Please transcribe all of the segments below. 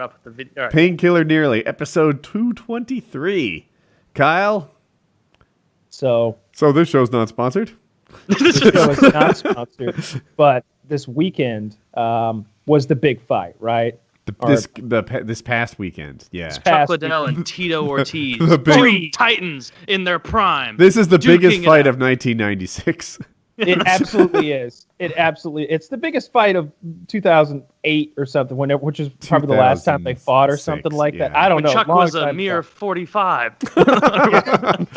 Up with the video. Right. Painkiller Nearly, episode 223. Kyle? So this show's not sponsored? this show is not sponsored, but this weekend was the big fight, right? This past weekend, yeah. Chuck Liddell and Tito Ortiz, two titans in their prime. This is the biggest fight of 1996. It absolutely is. It's the biggest fight of 2008 or something, which is probably the last time they fought or something like that. I don't know. Chuck was a mere 45,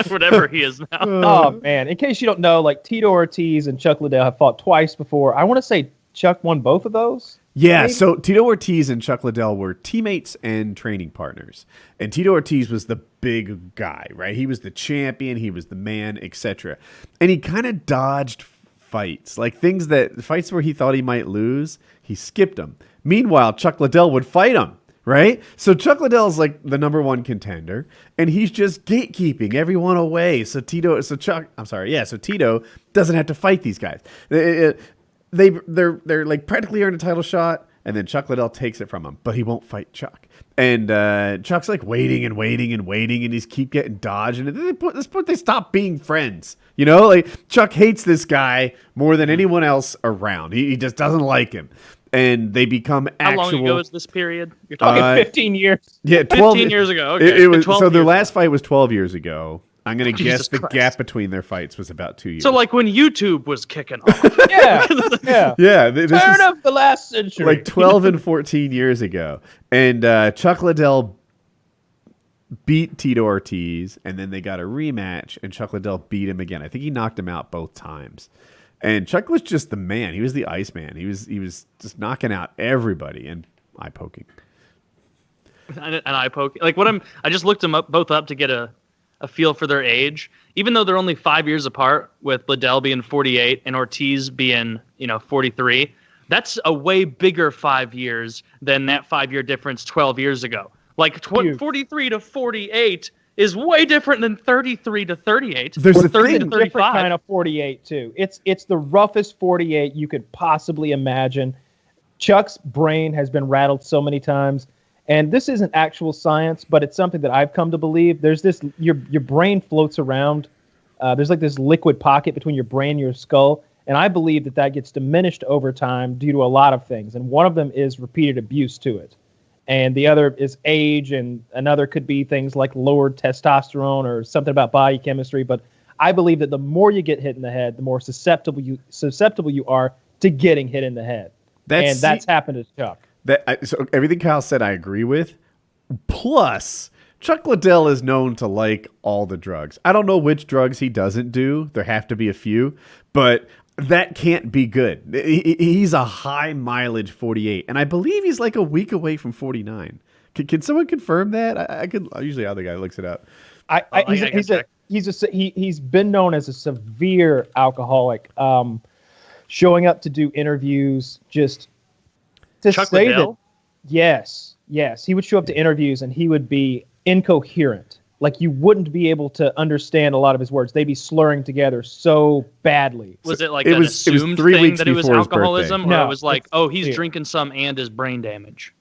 whatever he is now. Oh man! In case you don't know, like Tito Ortiz and Chuck Liddell have fought twice before. I want to say Chuck won both of those. Yeah, maybe? So Tito Ortiz and Chuck Liddell were teammates and training partners. And Tito Ortiz was the big guy, right? He was the champion, he was the man, etc. And he kind of dodged fights, like fights where he thought he might lose, he skipped them. Meanwhile, Chuck Liddell would fight him, right? So Chuck Liddell's like the number one contender, and he's just gatekeeping everyone away. So Tito doesn't have to fight these guys. They're like practically earned a title shot, and then Chuck Liddell takes it from him, but he won't fight Chuck. And Chuck's like waiting, and he's keep getting dodged. And at this point, they stop being friends. You know, like Chuck hates this guy more than anyone else around. He just doesn't like him. And they become actual. How long ago is this period? You're talking 15 years. Yeah, 12 15 years ago. Okay. It was, so their last fight was 12 years ago. I'm going to guess the gap between their fights was about 2 years. So like when YouTube was kicking off. Yeah. Turn of the last century. Like 12 and 14 years ago. And Chuck Liddell beat Tito Ortiz, and then they got a rematch, and Chuck Liddell beat him again. I think he knocked him out both times. And Chuck was just the man. He was the Iceman. He was just knocking out everybody and eye poking. And eye poking. Like I just looked them both up to get a feel for their age, even though they're only 5 years apart, with Liddell being 48 and Ortiz being 43. That's a way bigger 5 years than that 5 year difference 12 years ago. Like 43 to 48 is way different than 33 to 38. There's or a 30 to different 35. kind of 48 too. It's the roughest 48 you could possibly imagine. Chuck's brain has been rattled so many times. And this isn't actual science, but it's something that I've come to believe. There's this, your brain floats around. There's like this liquid pocket between your brain and your skull. And I believe that gets diminished over time due to a lot of things. And one of them is repeated abuse to it. And the other is age. And another could be things like lowered testosterone or something about body chemistry. But I believe that the more you get hit in the head, the more susceptible you are to getting hit in the head. That's happened to Chuck. So everything Kyle said, I agree with. Plus, Chuck Liddell is known to like all the drugs. I don't know which drugs he doesn't do. There have to be a few, but that can't be good. He's a high mileage 48, and I believe he's like a week away from 49. Can someone confirm that? I could. Usually, the other guy looks it up. He's been known as a severe alcoholic, showing up to do interviews just. To Chuck say Liddell? Yes, he would show up to interviews and he would be incoherent. Like you wouldn't be able to understand a lot of his words. They'd be slurring together so badly. Was it like an assumed thing that it was alcoholism, or no, it was like, he's drinking some and his brain damage?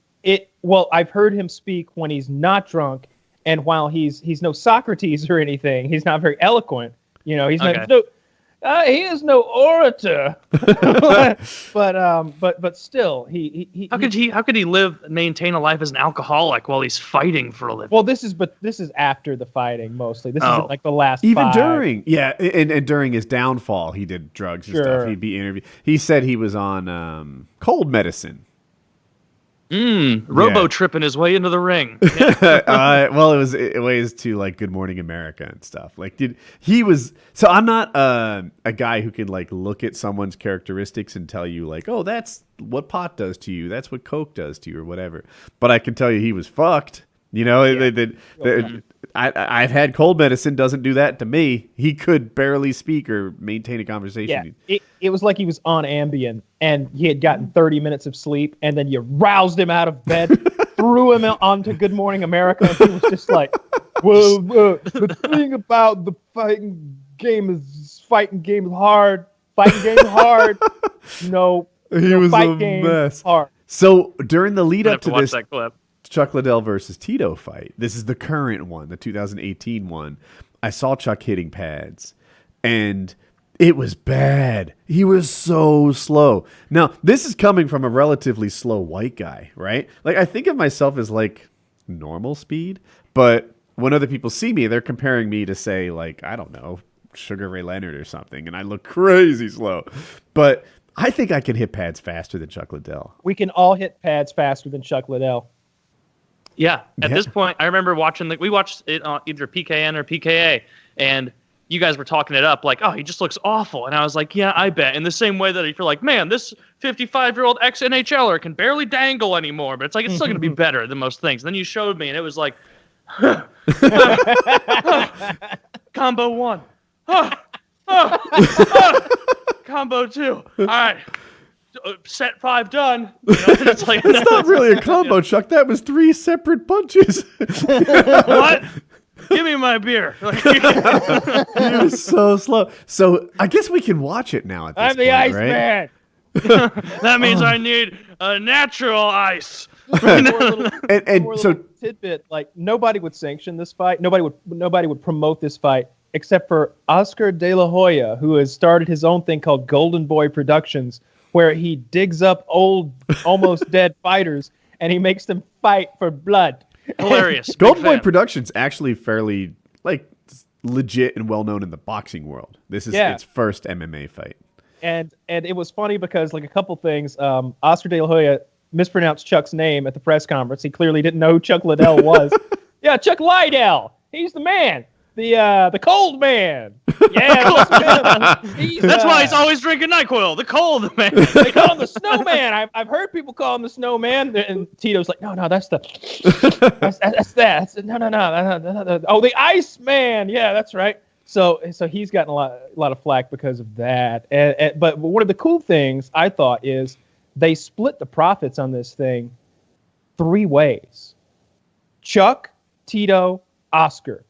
Well, I've heard him speak when he's not drunk, and while he's no Socrates or anything, he's not very eloquent. He's he is no orator, but still, How could he maintain a life as an alcoholic while he's fighting for a living? Well, this is after the fighting mostly. This isn't like the last. Even during, and during his downfall, he did drugs and stuff. He'd be interviewed. He said he was on cold medicine. Robo-tripping his way into the ring. Yeah. Well, it was to like Good Morning America and stuff. Like, he was. So I'm not a guy who can like look at someone's characteristics and tell you like, oh, that's what pot does to you. That's what Coke does to you, or whatever. But I can tell you he was fucked. I've had cold medicine, doesn't do that to me. He could barely speak or maintain a conversation. Yeah, it was like he was on Ambien and he had gotten 30 minutes of sleep, and then you roused him out of bed, threw him onto Good Morning America, and he was just like, well, the thing about the fighting game is hard. Fighting game is hard. He was a mess. Hard. So during the lead up to this, that clip. Chuck Liddell versus Tito fight. This is the current one, the 2018 one. I saw Chuck hitting pads, and it was bad. He was so slow. Now, this is coming from a relatively slow white guy, right? Like, I think of myself as like normal speed, but when other people see me, they're comparing me to, say, like, I don't know, Sugar Ray Leonard or something, and I look crazy slow. But I think I can hit pads faster than Chuck Liddell. We can all hit pads faster than Chuck Liddell. Yeah. At this point, I remember watching, like, we watched it on either PKN or PKA, and you guys were talking it up like, oh, he just looks awful. And I was like, yeah, I bet. In the same way that if you're like, man, this 55-year-old ex-NHLer can barely dangle anymore, but it's like, it's still going to be better than most things. Then you showed me, and it was like, combo 1. Combo 2. All right. Set 5 done. You know, it's like, That's not really a combo, Chuck. That was 3 separate punches. What? Give me my beer. He was so slow. So I guess we can watch it now at this I'm the point, Ice right? Man. That means I need a natural ice. And So tidbit, like, nobody would sanction this fight. Nobody would promote this fight except for Oscar De La Hoya, who has started his own thing called Golden Boy Productions, where he digs up old, almost dead fighters and he makes them fight for blood. Hilarious. Golden Boy Productions actually fairly like legit and well known in the boxing world. This is its first MMA fight. And it was funny because, like, a couple things. Oscar De La Hoya mispronounced Chuck's name at the press conference. He clearly didn't know who Chuck Liddell was. Yeah, Chuck Liddell. He's the man. The cold man. Yeah, that's why he's always drinking NyQuil. The cold man. They call him the snowman. I've heard people call him the snowman. And Tito's like, no, that's the no. Oh, the ice man. Yeah, that's right. So he's gotten a lot of flack because of that. But one of the cool things I thought is they split the profits on this thing 3 ways. Chuck, Tito, Oscar.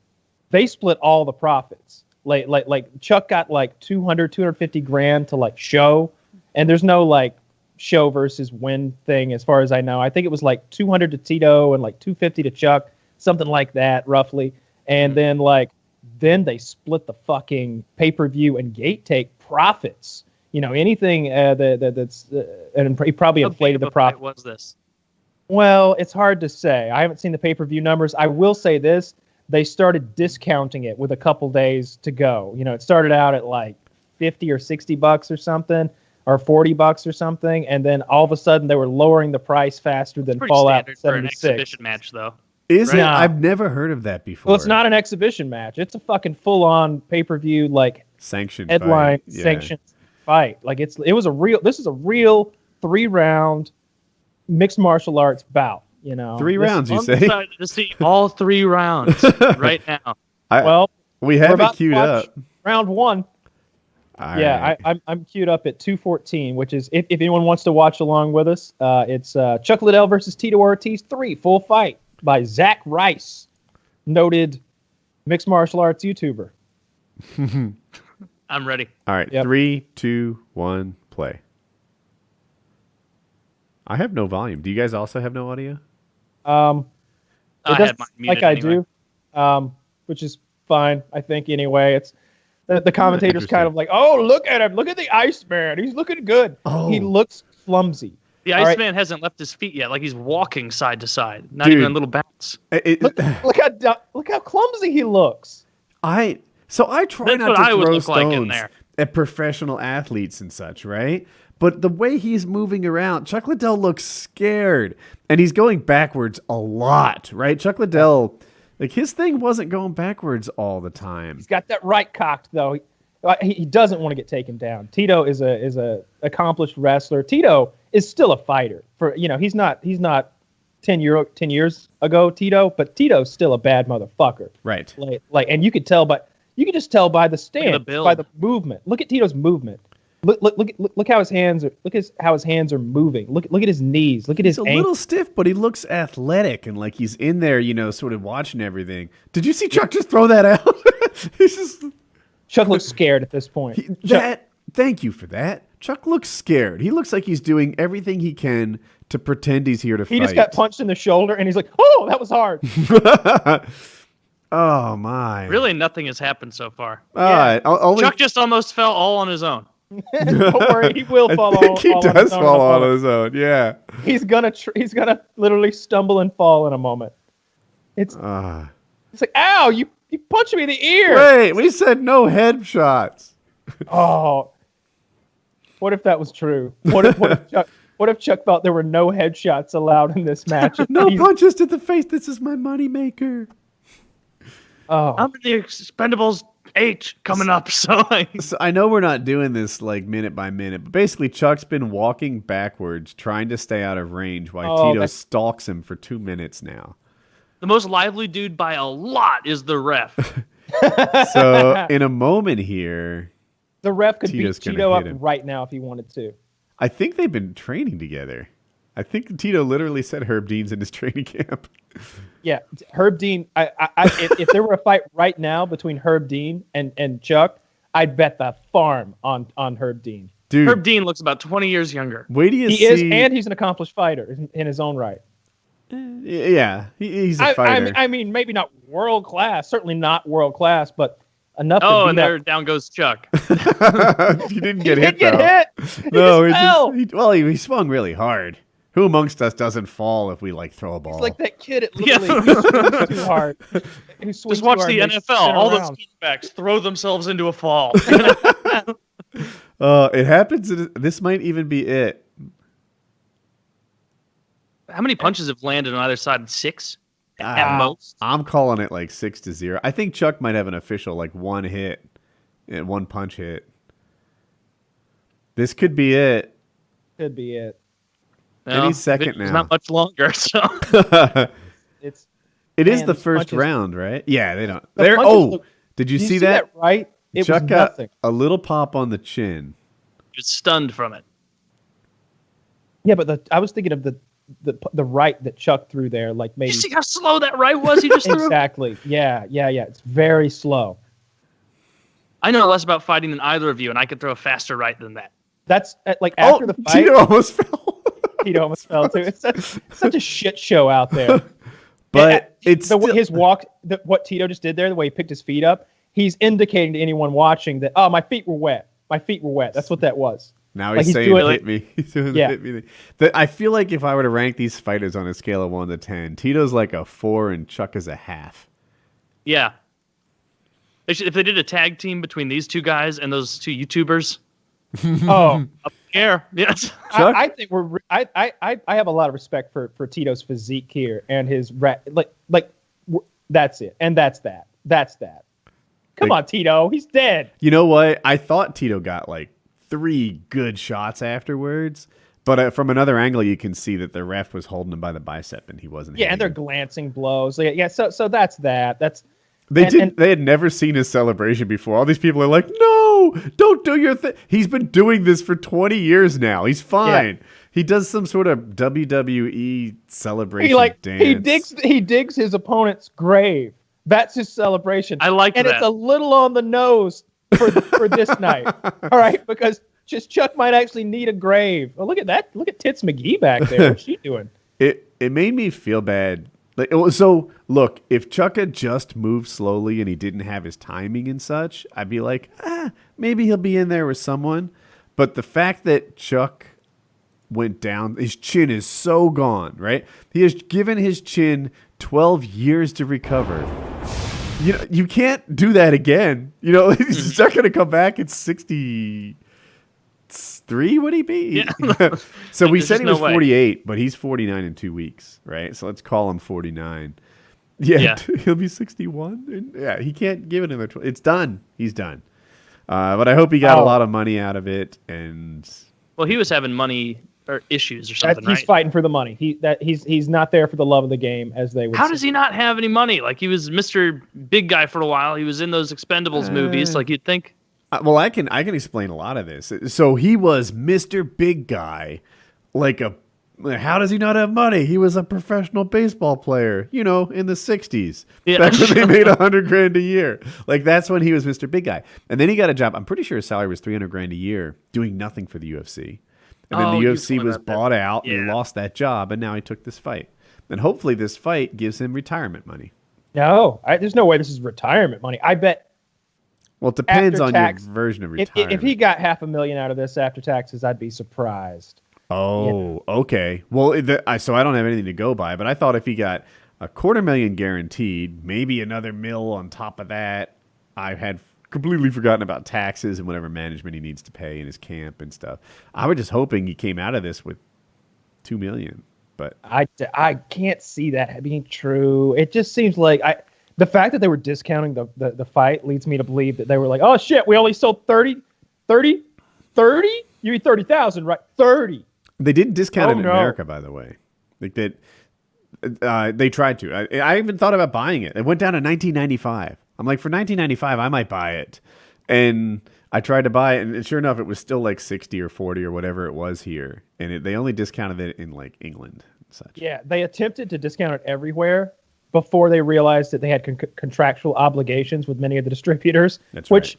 They split all the profits. Like Chuck got like 250 grand to like show, and there's no like show versus win thing as far as I know. I think it was like 200 to Tito and like 250 to Chuck, something like that roughly. And then they split the fucking pay-per-view and gate take profits. You know, anything that's and he probably inflated the profit. What was this? Well, it's hard to say. I haven't seen the pay-per-view numbers. I will say this. They started discounting it with a couple days to go. You know, it started out at like $50 or $60 or something, or $40 or something, and then all of a sudden they were lowering the price faster than Fallout 76. For an exhibition match, though. Is it? I've never heard of that before. Well, it's not an exhibition match. It's a fucking full-on pay-per-view, like, sanctioned headline fight. Yeah. sanctioned fight. Like, this is a real 3-round mixed martial arts bout. You know, 3 rounds, you say? I'm excited to see all 3 rounds right now. We have it queued up. Round 1. Right. I'm queued up at 2:14, which is if anyone wants to watch along with us, it's Chuck Liddell versus Tito Ortiz 3, full fight by Zach Rice, noted mixed martial arts YouTuber. I'm ready. All right, 3, 2, 1, play. I have no volume. Do you guys also have no audio? It doesn't like I anyway. do, which is fine, I think. Anyway, it's the commentator's kind of like, oh, look at him, look at the Iceman, he's looking good. Oh. He looks clumsy. The Iceman hasn't left his feet yet. Like, he's walking side to side, not even in little bounce. Look how clumsy he looks. I try That's not what to I would throw look like in stones there. at professional athletes and such, right? But the way he's moving around, Chuck Liddell looks scared, and he's going backwards a lot, right? Chuck Liddell, like, his thing wasn't going backwards all the time. He's got that right cocked though. He doesn't want to get taken down. Tito is a accomplished wrestler. Tito is still a fighter. He's not 10 years ago Tito, but Tito's still a bad motherfucker. Right. And you could just tell by the stance, build. by the movement. Look at Tito's movement. Look how his hands are. How his hands are moving. Look at his knees. Look at his. He's a little stiff, but he looks athletic and like he's in there, sort of watching everything. Did you see Chuck just throw that out? He's just. Chuck looks scared at this point. Thank you for that. Chuck looks scared. He looks like he's doing everything he can to pretend he's here to fight. He just got punched in the shoulder, and he's like, "Oh, that was hard." Oh my! Really, nothing has happened so far. All right. Only... Chuck just almost fell all on his own. Don't worry, he will fall. I think he does fall on his own. Yeah. He's gonna literally stumble and fall in a moment. It's like, ow! You punched me in the ear. Wait, we said no headshots. Oh, what if that was true? What if Chuck thought there were no headshots allowed in this match? No punches to the face. This is my moneymaker. Oh, I'm in the Expendables 8 coming up. So I know we're not doing this like minute by minute, but basically Chuck's been walking backwards, trying to stay out of range, while Tito stalks him for 2 minutes now. The most lively dude by a lot is the ref. So in a moment here, the ref could Tito's beat Tito up him right now if he wanted to. I think they've been training together. I think Tito literally said Herb Dean's in his training camp. Yeah, Herb Dean. If there were a fight right now between Herb Dean and Chuck, I'd bet the farm on Herb Dean. Dude, Herb Dean looks about 20 years younger. Wait till you see. He is, and he's an accomplished fighter in his own right. Yeah, he's a fighter. I mean, maybe not world class. Certainly not world class, but enough. Oh, to and there down goes Chuck. He didn't get hit. No, he swung really hard. Who amongst us doesn't fall if we throw a ball? He's like that kid at Little League who swings too hard. Just watch the NFL. All those quarterbacks throw themselves into a fall. It happens. This might even be it. How many punches have landed on either side? 6 at most. I'm calling it 6-0. I think Chuck might have an official one hit, one punch hit. This could be it. Could be it. No, any second now. It's not much longer. So it is the first round, right? Yeah, they don't. Did you see that? Right? It Chuck was got nothing. a little pop on the chin. He was stunned from it. Yeah, but I was thinking of the right that Chuck threw there, maybe. You see how slow that right was? He just threw. Exactly. Yeah. It's very slow. I know less about fighting than either of you, and I could throw a faster right than that. That's after the fight. Tito almost fell. Tito almost fell too. It's such a shit show out there. But it's his walk. What Tito just did there, the way he picked his feet up, he's indicating to anyone watching that my feet were wet. My feet were wet. That's what that was. Now he's saying it hit me. He's doing the hit me. I feel like if I were to rank these fighters on a scale of 1 to 10, Tito's like a 4 and Chuck is a half. Yeah. If they did a tag team between these two guys and those two YouTubers. Oh, up here. Yes. I think I have a lot of respect for Tito's physique here and his that's it. And that's that. That's that. Come on, Tito. He's dead. You know what? I thought Tito got 3 good shots afterwards, but from another angle, you can see that the ref was holding him by the bicep and he wasn't. Yeah, and they're glancing blows. So that's that. That's they had never seen his celebration before. All these people are like, "No, don't do your thing." He's been doing this for 20 years now. He's fine. Yeah. He does some sort of WWE celebration dance. He digs his opponent's grave. That's his celebration. I like that. And it's a little on the nose for this night. All right, because Chuck might actually need a grave. Oh, look at that. Look at Tits McGee back there. What's she doing? It made me feel bad. So, look, if Chuck had just moved slowly and he didn't have his timing and such, I'd be like, maybe he'll be in there with someone. But the fact that Chuck went down, his chin is so gone, right? He has given his chin 12 years to recover. You can't do that again. He's not going to come back at 63, would he be? Yeah. So we said he was 48, but he's 49 in 2 weeks, right? So let's call him 49. Yeah. He'll be 61. And he can't give it another 12. It's done. He's done. But I hope he got a lot of money out of it. And well, he was having money or issues or something, He's fighting for the money. He's not there for the love of the game, as they would say. How does he not have any money? He was Mr. Big Guy for a while. He was in those Expendables movies. You'd think. Well, I can explain a lot of this. So he was Mr. Big Guy, How does he not have money? He was a professional baseball player, in the 60s. Yeah. Back when they made $100,000 a year. Like, that's when he was Mr. Big Guy. And then he got a job. I'm pretty sure his salary was $300,000 a year doing nothing for the UFC. And then the you UFC told me was about that. bought out and he Yeah. lost that job. And now he took this fight. And hopefully this fight gives him retirement money. No, there's no way this is retirement money. I bet Well, it depends After on tax, your version of if retirement. he got $500,000 out of this after taxes, I'd be surprised. Oh, okay. Well, so I don't have anything to go by, but I thought if he got $250,000 guaranteed, maybe another mil on top of that. I had completely forgotten about taxes and whatever management he needs to pay in his camp and stuff. I was just hoping he came out of this with $2 million, but I can't see that being true. It just seems like the fact that they were discounting the fight leads me to believe that they were like, oh shit, we only sold 30. You mean 30,000, right? 30. they didn't discount Oh, it in no. America, by the way. Like that, they tried to. I even thought about buying it. It went down to $19.95. I'm like, for $19.95, I might buy it. And I tried to buy it, and sure enough, it was still like 60 or 40 or whatever it was here. And they only discounted it in like England and such. Yeah, they attempted to discount it everywhere before they realized that they had contractual obligations with many of the distributors. That's which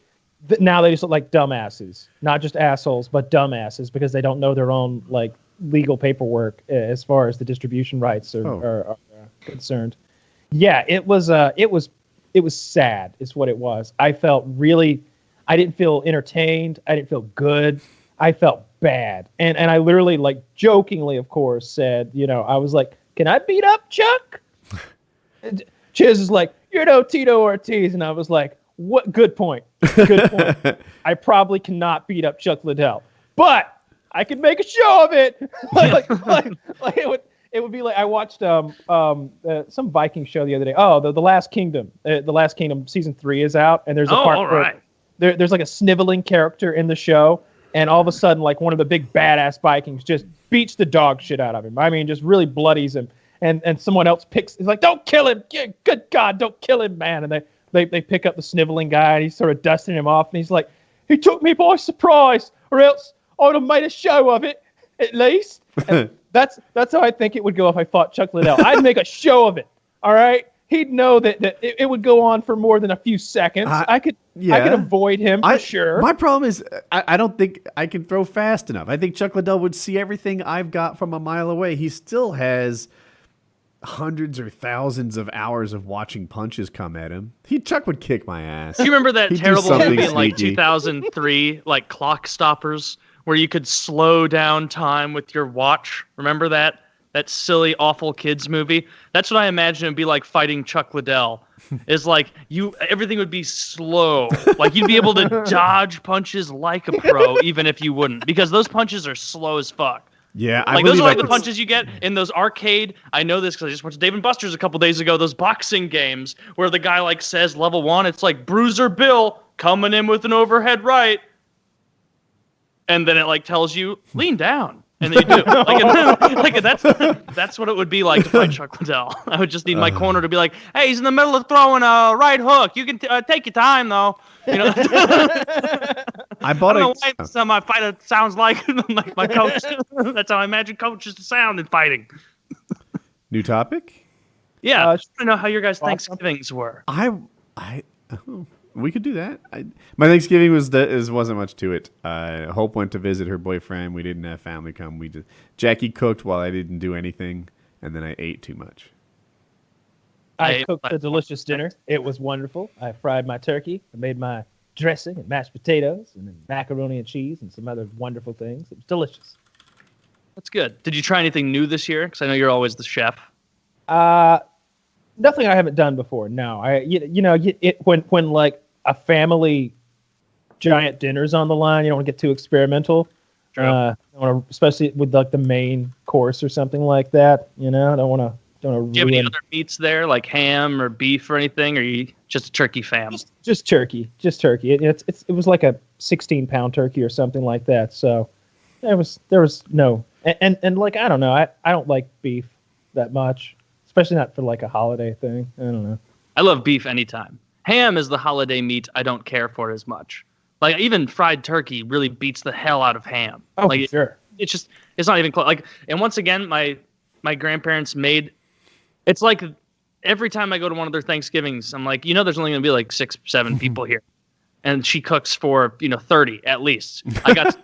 right. now they just look like dumbasses, not just assholes, but dumbasses because they don't know their own like legal paperwork as far as the distribution rights are concerned. Yeah, it was sad. Is what it was. I didn't feel entertained. I didn't feel good. I felt bad, and I literally like jokingly, of course, said, I was like, "Can I beat up Chuck?" Chiz is like, "You're no Tito Ortiz," and I was like, "What? Good point. Good point. I probably cannot beat up Chuck Liddell, but I could make a show of it." like it would be like I watched some Viking show the other day. Oh, the Last Kingdom. The Last Kingdom season 3 is out, and there's a part all right. where there's like a sniveling character in the show, and all of a sudden, like one of the big badass Vikings just beats the dog shit out of him. I mean, just really bloodies him. And someone else is like, "Don't kill him! Good God, don't kill him, man!" And they pick up the sniveling guy, and he's sort of dusting him off, and he's like, "He took me by surprise, or else I would have made a show of it, at least." And that's how I think it would go if I fought Chuck Liddell. I'd make a show of it. All right, he'd know that it would go on for more than a few seconds. I could avoid him for sure. My problem is I don't think I can throw fast enough. I think Chuck Liddell would see everything I've got from a mile away. He still has hundreds or thousands of hours of watching punches come at him. Chuck would kick my ass. Do you remember that He'd do terrible something movie in like sneaky. 2003, like Clock Stoppers, where you could slow down time with your watch? Remember that? That silly, awful kids movie? That's what I imagine it'd be like fighting Chuck Liddell. Is like everything would be slow. Like you'd be able to dodge punches like a pro, even if you wouldn't, because those punches are slow as fuck. Yeah, I Like those believe are like I the could- punches you get in those arcade. I know this because I just watched Dave and Buster's a couple days ago. Those boxing games where the guy like says level 1, it's like Bruiser Bill coming in with an overhead right, and then it like tells you lean down, and then you do. Like that's what it would be like to fight Chuck Liddell. I would just need my corner to be like, "Hey, he's in the middle of throwing a right hook. You can take your time though." I bought I don't know a why some my fighter sounds like my coach. That's how I imagine coaches to sound in fighting. new topic. Yeah, Uh, I want to know how your guys' awesome. Thanksgivings were. We could do that. My Thanksgiving wasn't much to it. Hope went to visit her boyfriend. We didn't have family come. Jackie cooked while I didn't do anything, and then I ate too much. I cooked a delicious dinner. It was wonderful. I fried my turkey. I made my dressing and mashed potatoes and then macaroni and cheese and some other wonderful things. It was delicious. That's good. Did you try anything new this year? Because I know you're always the chef. Nothing I haven't done before. No, when like a family giant dinner's on the line, you don't want to get too experimental. True. Especially with like the main course or something like that. I don't want to. Do you have any other meats there, like ham or beef or anything, or are you just a turkey fam? Just turkey. It was like a 16-pound turkey or something like that. So there was no and like I don't know. I don't like beef that much, especially not for like a holiday thing. I don't know. I love beef anytime. Ham is the holiday meat I don't care for as much. Like even fried turkey really beats the hell out of ham. Oh, like for sure. it's not even close. Like, and once again, my grandparents made. It's like every time I go to one of their Thanksgivings, I'm like, there's only gonna be like 6, 7 people here, and she cooks for 30 at least. I got.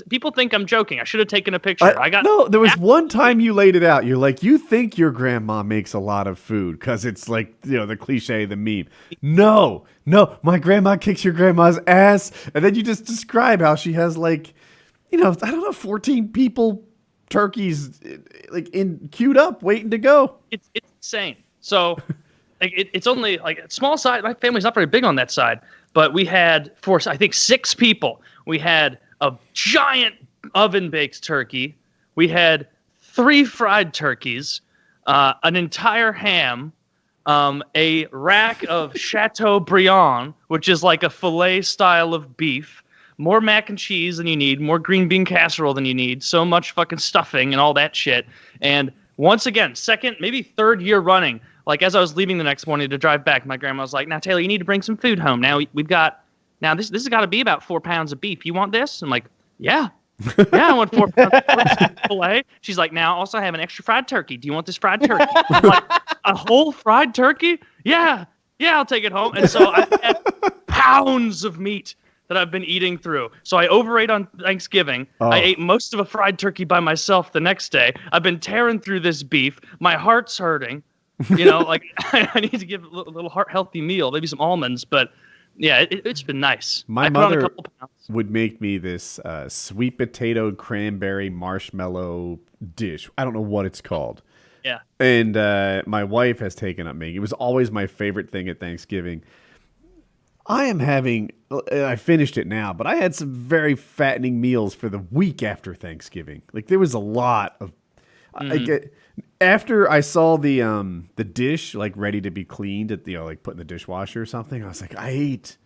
People think I'm joking. I should have taken a picture. No, there was one time you laid it out. You're like, you think your grandma makes a lot of food because it's like, the cliche, the meme. No, my grandma kicks your grandma's ass. And then you just describe how she has like, I don't know, 14 people, turkeys like queued up waiting to go. It's insane. So like it's only like a small side. My family's not very big on that side, but we had I think 6 people. We had a giant oven-baked turkey. We had 3 fried turkeys, an entire ham, a rack of Chateaubriand, which is like a filet style of beef, more mac and cheese than you need, more green bean casserole than you need, so much fucking stuffing and all that shit. And once again, second, maybe third year running, like as I was leaving the next morning to drive back, my grandma was like, now, Taylor, you need to bring some food home. Now we've got... Now, this has got to be about 4 pounds of beef. You want this? I'm like, yeah. Yeah, I want 4 pounds of filet. She's like, now, also have an extra fried turkey. Do you want this fried turkey? I'm like, a whole fried turkey? Yeah, I'll take it home. And so I've had pounds of meat that I've been eating through. So I overate on Thanksgiving. Oh. I ate most of a fried turkey by myself the next day. I've been tearing through this beef. My heart's hurting. Like I need to give a little heart-healthy meal, maybe some almonds, but... Yeah, it's been nice. My mother would make me this sweet potato cranberry marshmallow dish. I don't know what it's called. Yeah. And my wife has taken up making. It was always my favorite thing at Thanksgiving. I finished it now, but I had some very fattening meals for the week after Thanksgiving. Like there was a lot of... After I saw the dish like ready to be cleaned at like put in the dishwasher or something, I was like, I ate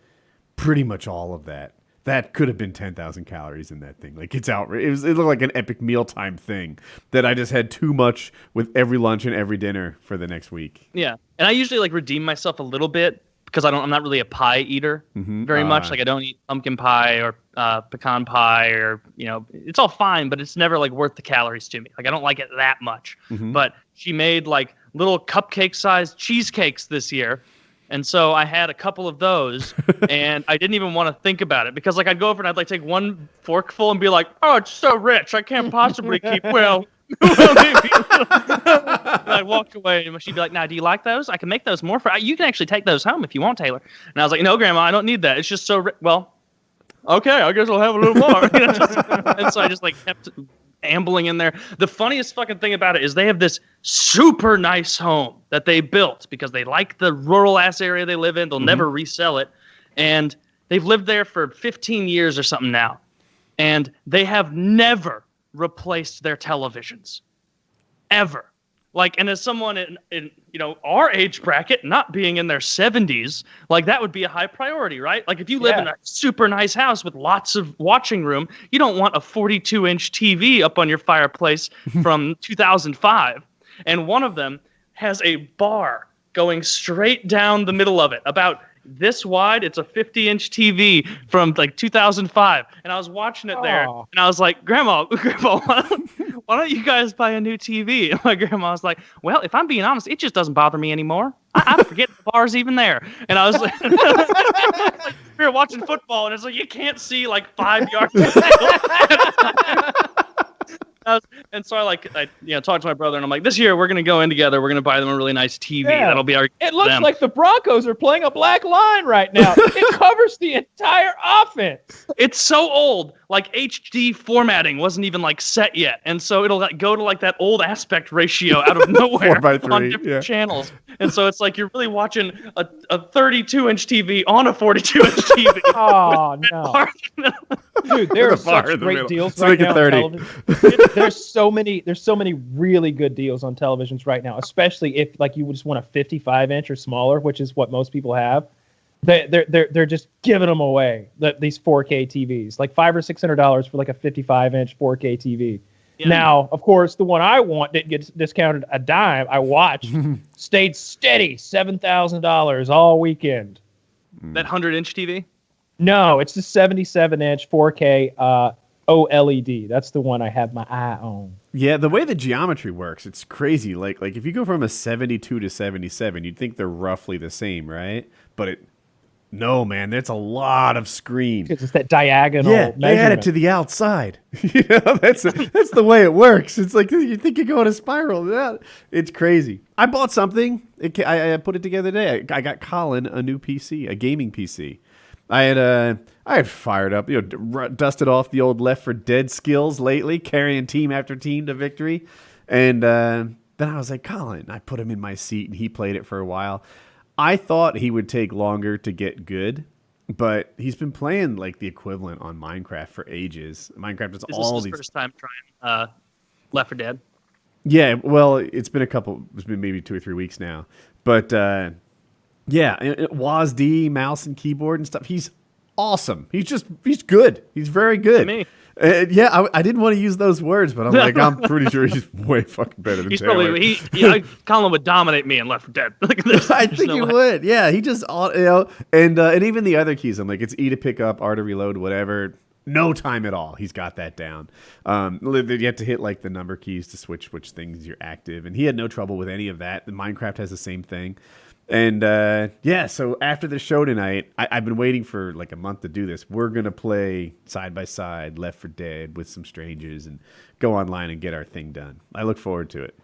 pretty much all of that. That could have been 10,000 calories in that thing. Like it's outrageous. It looked like an epic mealtime thing that I just had too much with every lunch and every dinner for the next week. Yeah, and I usually like redeem myself a little bit because I'm not really a pie eater very much. Like I don't eat pumpkin pie or pecan pie or, it's all fine, but it's never like worth the calories to me. Like I don't like it that much. But she made like little cupcake sized cheesecakes this year. And so I had a couple of those and I didn't even want to think about it because like I'd go over and I'd like take one forkful and be like, oh, it's so rich. I can't possibly keep, well, maybe. And I'd walk away and she'd be like, now, do you like those? I can make those more for you can actually take those home if you want, Taylor. And I was like, no, Grandma, I don't need that. It's just so well, okay, I guess I'll have a little more. And so I just like kept ambling in there. The funniest fucking thing about it is they have this super nice home that they built because they like the rural ass area they live in. They'll never resell it. And they've lived there for 15 years or something now. And they have never replaced their televisions ever. Like, and as someone in our age bracket, not being in their 70s, like that would be a high priority, right? Like if you live in a super nice house with lots of watching room, you don't want a 42-inch TV up on your fireplace from 2005. And one of them has a bar going straight down the middle of it, about this wide. It's a 50-inch TV from like 2005, and I was watching it there, and I was like, Grandma, why don't you guys buy a new TV? And my grandma was like, well, if I'm being honest, it just doesn't bother me anymore. I forget the bar's even there. And I was like, like we were watching football, and it's like you can't see like 5 yards. And so I talked to my brother, and I'm like, this year we're gonna go in together. We're gonna buy them a really nice TV. Yeah. That'll be our. It looks like the Broncos are playing a black line right now. It covers the entire offense. It's so old. Like HD formatting wasn't even like set yet, and so it'll like go to like that old aspect ratio out of nowhere 4:3, on different channels. And so it's like you're really watching a 32-inch TV on a 42-inch TV. Oh no, dude! There are such great deals right now on television. There's so many really good deals on televisions right now, especially if like you just want a 55-inch or smaller, which is what most people have. They're just giving them away. These 4K TVs, like $500 or $600 for like a 55-inch 4K TV. Yeah. Now, of course, the one I want didn't get discounted a dime. I watched, stayed steady, $7,000 all weekend. That 100-inch TV? No, it's the 77-inch 4K. OLED. That's the one I have my eye on. Yeah, the way the geometry works, it's crazy. Like if you go from a 72 to 77, you'd think they're roughly the same, right? But no, man, that's a lot of screen. Because it's that diagonal Yeah, they add it measurement. to the outside. That's the way it works. It's like you think you go in a spiral. Yeah, it's crazy. I bought something. I put it together today. I got Colin a new PC, a gaming PC. I had fired up, dusted off the old Left 4 Dead skills lately, carrying team after team to victory, and then I was like, Colin, I put him in my seat, and he played it for a while. I thought he would take longer to get good, but he's been playing like the equivalent on Minecraft for ages. Minecraft is all this these. his first time trying Left 4 Dead? Yeah, well, it's been maybe 2 or 3 weeks now, but yeah, WASD, mouse and keyboard and stuff. He's awesome. He's good. He's very good. Me. Yeah, I didn't want to use those words, but I'm pretty sure he's way fucking better than He's Taylor. probably Colin would dominate me in Left 4 Dead. I think he would. Yeah, he just and even the other keys. I'm like, it's E to pick up, R to reload, whatever. No time at all. He's got that down. You have to hit like the number keys to switch which things you're active, and he had no trouble with any of that. The Minecraft has the same thing. And yeah, so after the show tonight, I've been waiting for like a month to do this. We're going to play side by side Left 4 Dead with some strangers and go online and get our thing done. I look forward to it.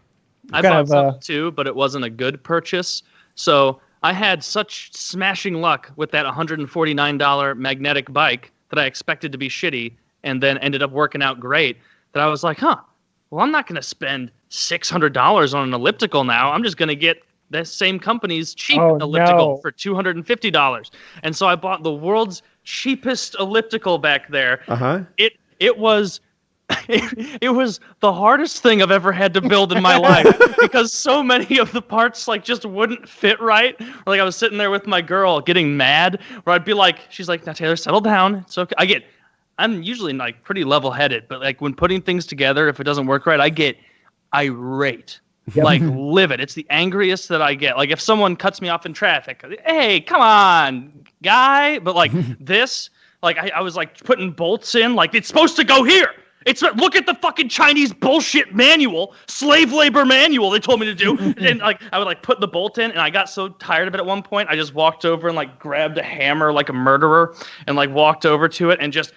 I bought something too, but it wasn't a good purchase. So I had such smashing luck with that $149 magnetic bike that I expected to be shitty and then ended up working out great that I was like, well, I'm not going to spend $600 on an elliptical now. I'm just going to get the same company's cheap elliptical for $250. And so I bought the world's cheapest elliptical back there. Uh-huh. It was it was the hardest thing I've ever had to build in my life because so many of the parts like just wouldn't fit right. Or, like I was sitting there with my girl getting mad where I'd be like, she's like, now Taylor, settle down. It's okay. I'm usually like pretty level-headed, but like when putting things together, if it doesn't work right, I get irate. Yep. Like livid. It's the angriest that I get. Like if someone cuts me off in traffic, hey, come on, guy. But like this, like I was like putting bolts in, like it's supposed to go here. Look at the fucking Chinese bullshit manual, slave labor manual they told me to do. And like I would like put the bolt in, and I got so tired of it at one point, I just walked over and like grabbed a hammer like a murderer and like walked over to it and just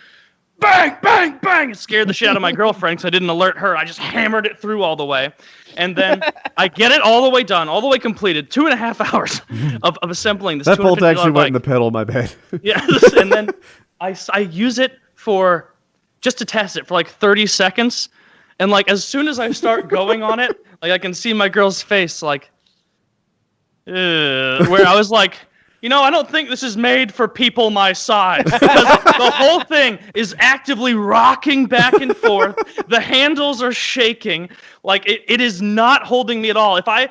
bang, bang, bang. It scared the shit out of my girlfriend because I didn't alert her. I just hammered it through all the way. And then I get it all the way done, all the way completed. 2.5 hours of assembling this. That bolt actually bike. went in the pedal, my bad. Yes, and then I use it just to test it for like 30 seconds. And like as soon as I start going on it, like I can see my girl's face like, where I was like, I don't think this is made for people my size. Because the whole thing is actively rocking back and forth. The handles are shaking. Like, it is not holding me at all. If I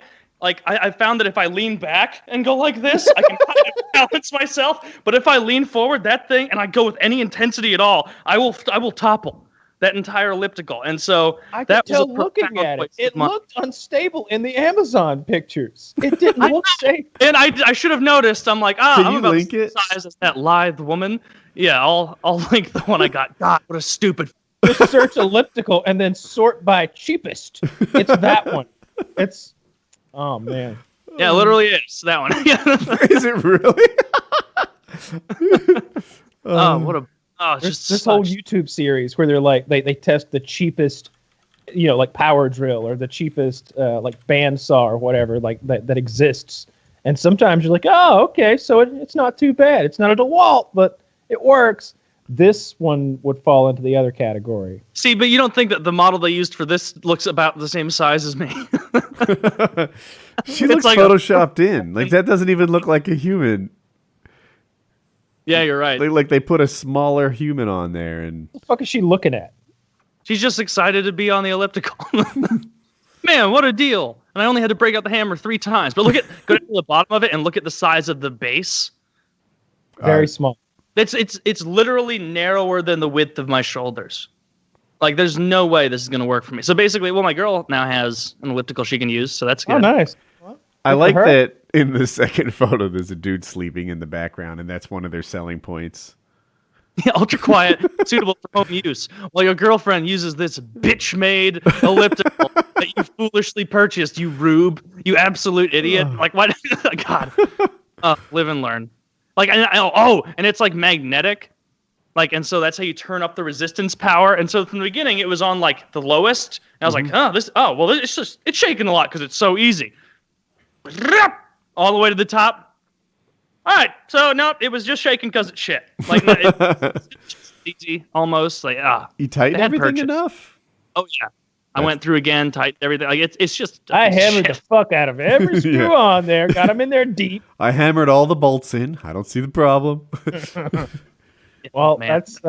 found that if I lean back and go like this, I can kind of balance myself. But if I lean forward, that thing, and I go with any intensity at all, I will topple that entire elliptical. And so I could tell looking at it. It looked unstable in the Amazon pictures. It didn't look safe. And I should have noticed. I'm like, I'm about the same size as that lithe woman. Yeah, I'll link the one I got. God, what a stupid. Just search elliptical and then sort by cheapest. It's that one. It's, oh man. Yeah, it literally is that one. Is it really? What a. Oh, it's just this whole YouTube series where they're like they test the cheapest, like power drill or the cheapest like bandsaw or whatever like that exists, and sometimes you're like, oh, okay, so it's not too bad. It's not a DeWalt, but it works. This one would fall into the other category. See, but you don't think that the model they used for this looks about the same size as me? She looks like photoshopped in. Like that doesn't even look like a human. Yeah, you're right. Like they put a smaller human on there, and what the fuck is she looking at? She's just excited to be on the elliptical. Man, what a deal! And I only had to break out the hammer 3 times. But go to the bottom of it and look at the size of the base. Very small. It's literally narrower than the width of my shoulders. Like, there's no way this is gonna work for me. So basically, my girl now has an elliptical she can use, so that's good. Oh, nice. Well, I like that. In the second photo, there's a dude sleeping in the background, and that's one of their selling points. Ultra quiet, suitable for home use, while your girlfriend uses this bitch-made elliptical that you foolishly purchased. You rube, you absolute idiot! Like, why? God, live and learn. Like, and it's like magnetic. Like, and so that's how you turn up the resistance power. And so from the beginning, it was on like the lowest. And I was like, it's shaking a lot because it's so easy. All the way to the top. All right, so no, it was just shaking because it's shit. Like, it's just easy, almost. Like, you tightened everything enough? Oh yeah, I went through again, tightened everything. Like, it's just. I hammered the fuck out of every screw on there. Got them in there deep. I hammered all the bolts in. I don't see the problem. Well, Man, that's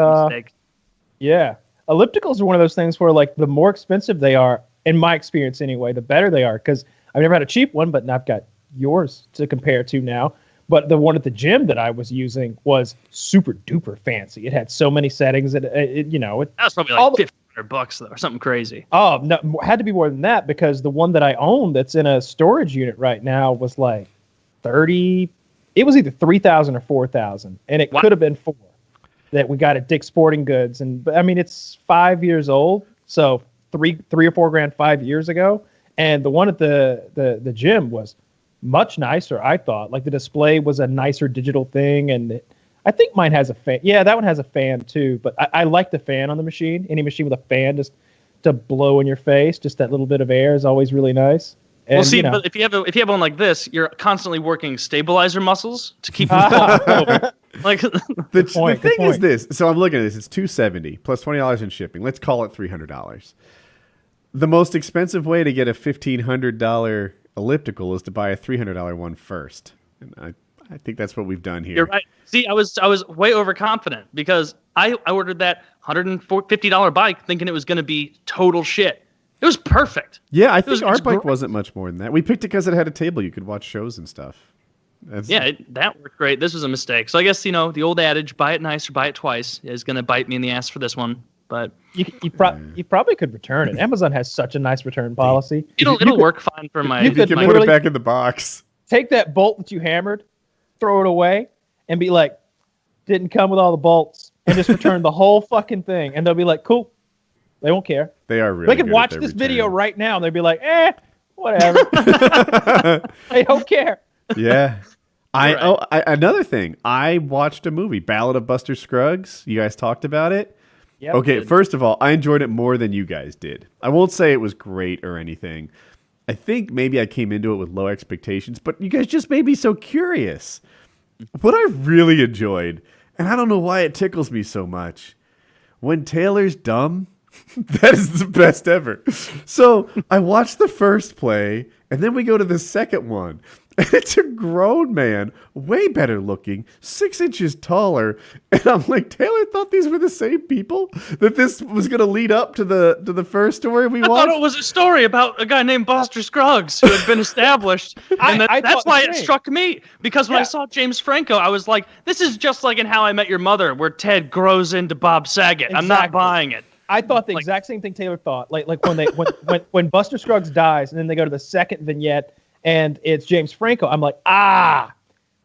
yeah. Ellipticals are one of those things where, like, the more expensive they are, in my experience anyway, the better they are. Because I've never had a cheap one, but I've got yours to compare to now. But the one at the gym that I was using was super duper fancy. It had so many settings that that was probably like $1,500 though, or something crazy. Oh no, had to be more than that because the one that I own that's in a storage unit right now was like 30. It was either 3,000 or 4,000, and it could have been 4. That we got at Dick's Sporting Goods, and I mean it's 5 years old, so three or 4 grand 5 years ago, and the one at the gym was much nicer. I thought, like, the display was a nicer digital thing, and I think mine has a fan. Yeah, that one has a fan too, but I like the fan on the machine. Any machine with a fan just to blow in your face, just that little bit of air is always really nice. And, well, see, but if you have one like this, you're constantly working stabilizer muscles to keep you falling over. Like the thing is this. So I'm looking at this. It's $270 plus $20 in shipping. Let's call it $300. The most expensive way to get a $1,500 elliptical is to buy a $300 one first. And I think that's what we've done here. You're right. See, I was way overconfident because I ordered that $150 bike thinking it was going to be total shit. It was perfect. Yeah, I think our bike wasn't much more than that. We picked it because it had a table you could watch shows and stuff. That worked great. This was a mistake. So I guess, the old adage, buy it nice or buy it twice, is going to bite me in the ass for this one. But you probably could return it. Amazon has such a nice return policy. It'll work fine for my. You could put it back in the box. Take that bolt that you hammered, throw it away, and be like, didn't come with all the bolts, and just return the whole fucking thing. And they'll be like, cool. They won't care. They are really. They could watch this video right now, and they'd be like, whatever. They don't care. Yeah. Another thing. I watched a movie, Ballad of Buster Scruggs. You guys talked about it. Yep. Okay, first of all, I enjoyed it more than you guys did. I won't say it was great or anything. I think maybe I came into it with low expectations, but you guys just made me so curious. What I really enjoyed, and I don't know why it tickles me so much, when Taylor's dumb, that is the best ever. So I watched the first play, and then we go to the second one. And it's a grown man, way better looking, 6 inches taller. And I'm like, Taylor thought these were the same people? That this was going to lead up to the first story we watched? I thought it was a story about a guy named Buster Scruggs who had been established. And that's why it struck me. Because when I saw James Franco, I was like, this is just like in How I Met Your Mother, where Ted grows into Bob Saget. Exactly. I'm not buying it. I thought the exact same thing Taylor thought. Like when Buster Scruggs dies, and then they go to the second vignette, and it's James Franco. I'm like,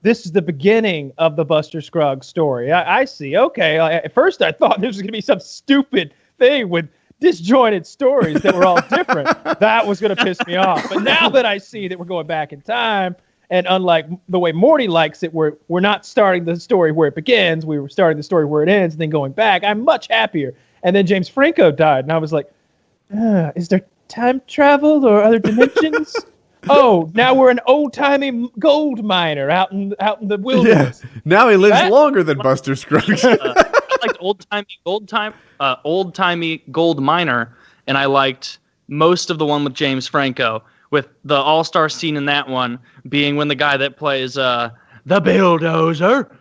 this is the beginning of the Buster Scruggs story. I see. Okay. At first, I thought this was going to be some stupid thing with disjointed stories that were all different. That was going to piss me off. But now that I see that we're going back in time, and unlike the way Morty likes it, we're not starting the story where it begins. We were starting the story where it ends and then going back. I'm much happier. And then James Franco died, and I was like, is there time travel or other dimensions? Oh, now we're an old-timey gold miner out in the wilderness. Yeah. Now he lives longer than Buster Scruggs. I liked old-timey gold miner, and I liked most of the one with James Franco, with the all-star scene in that one being when the guy that plays the bulldozer,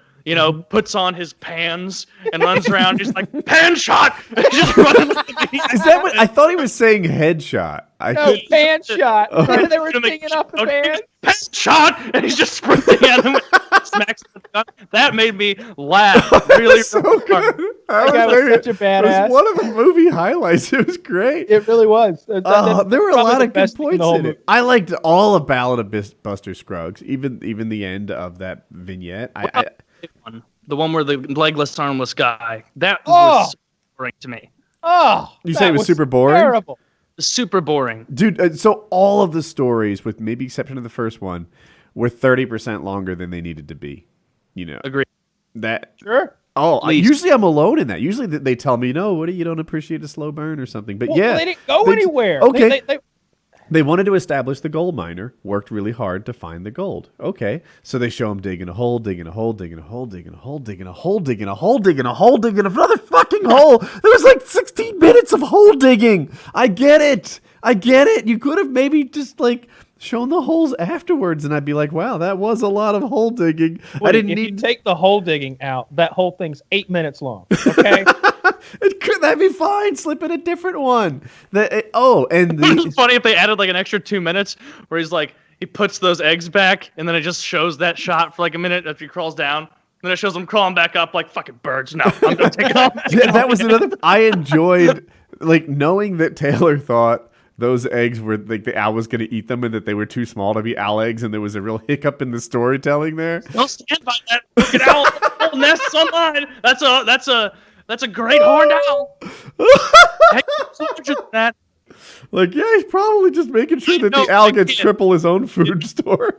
puts on his pans and runs around. He's like, pan shot! Just running like Is that what? I thought he was saying headshot. Pan shot. Oh. They were singing off the band. Pan shot! And he's just sprinting at him. Smacks the gun. That made me laugh really so good. That guy was such a badass. It was one of the movie highlights. It was great. It really was. There were a lot of good points in it. I liked all of Ballad of Buster Scruggs, even the end of that vignette. the one where the legless, armless guy. That was so boring to me. Oh, You say it was super boring? Terrible. Super boring, dude. So all of the stories, with maybe exception of the first one, were 30% longer than they needed to be. You know, agree. that. Sure. Oh, usually I'm alone in that. Usually they tell me, no, Woody, you don't appreciate a slow burn or something. But Well, they didn't go anywhere. Okay. They wanted to establish the gold miner, worked really hard to find the gold. Okay. So they show him digging a hole, digging a hole, digging a hole, digging a hole, digging a hole, digging a hole, digging a hole, digging another fucking hole. There was like 16 minutes of hole digging. I get it. You could have maybe just like shown the holes afterwards, and I'd be like, wow, that was a lot of hole digging. Woody, I didn't need you take the hole digging out. That whole thing's 8 minutes long. Okay. That'd be fine. Slip in a different one. It's funny if they added like an extra 2 minutes where he's like, he puts those eggs back, and then it just shows that shot for like a minute after he crawls down. And then it shows him crawling back up like fucking birds. No, I'm gonna take it off. That was another. I enjoyed like knowing that Taylor thought those eggs were like the owl was going to eat them, and that they were too small to be owl eggs, and there was a real hiccup in the storytelling there. Don't stand by that. Look at owl nests online. That's a great horned owl. That. Like, yeah, he's probably just making sure that the owl gets triple his own food store.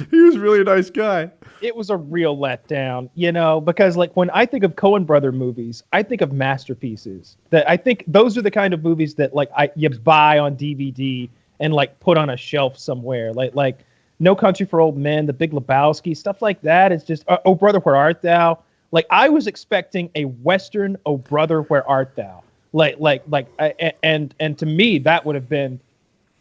He was really a nice guy. It was a real letdown, you know, because like when I think of Coen brother movies, I think of masterpieces. That I think those are the kind of movies that like you buy on DVD and like put on a shelf somewhere. Like No Country for Old Men, The Big Lebowski, stuff like that. It's just Oh Brother, Where Art Thou? Like I was expecting a Western Oh Brother, Where Art Thou? And to me that would have been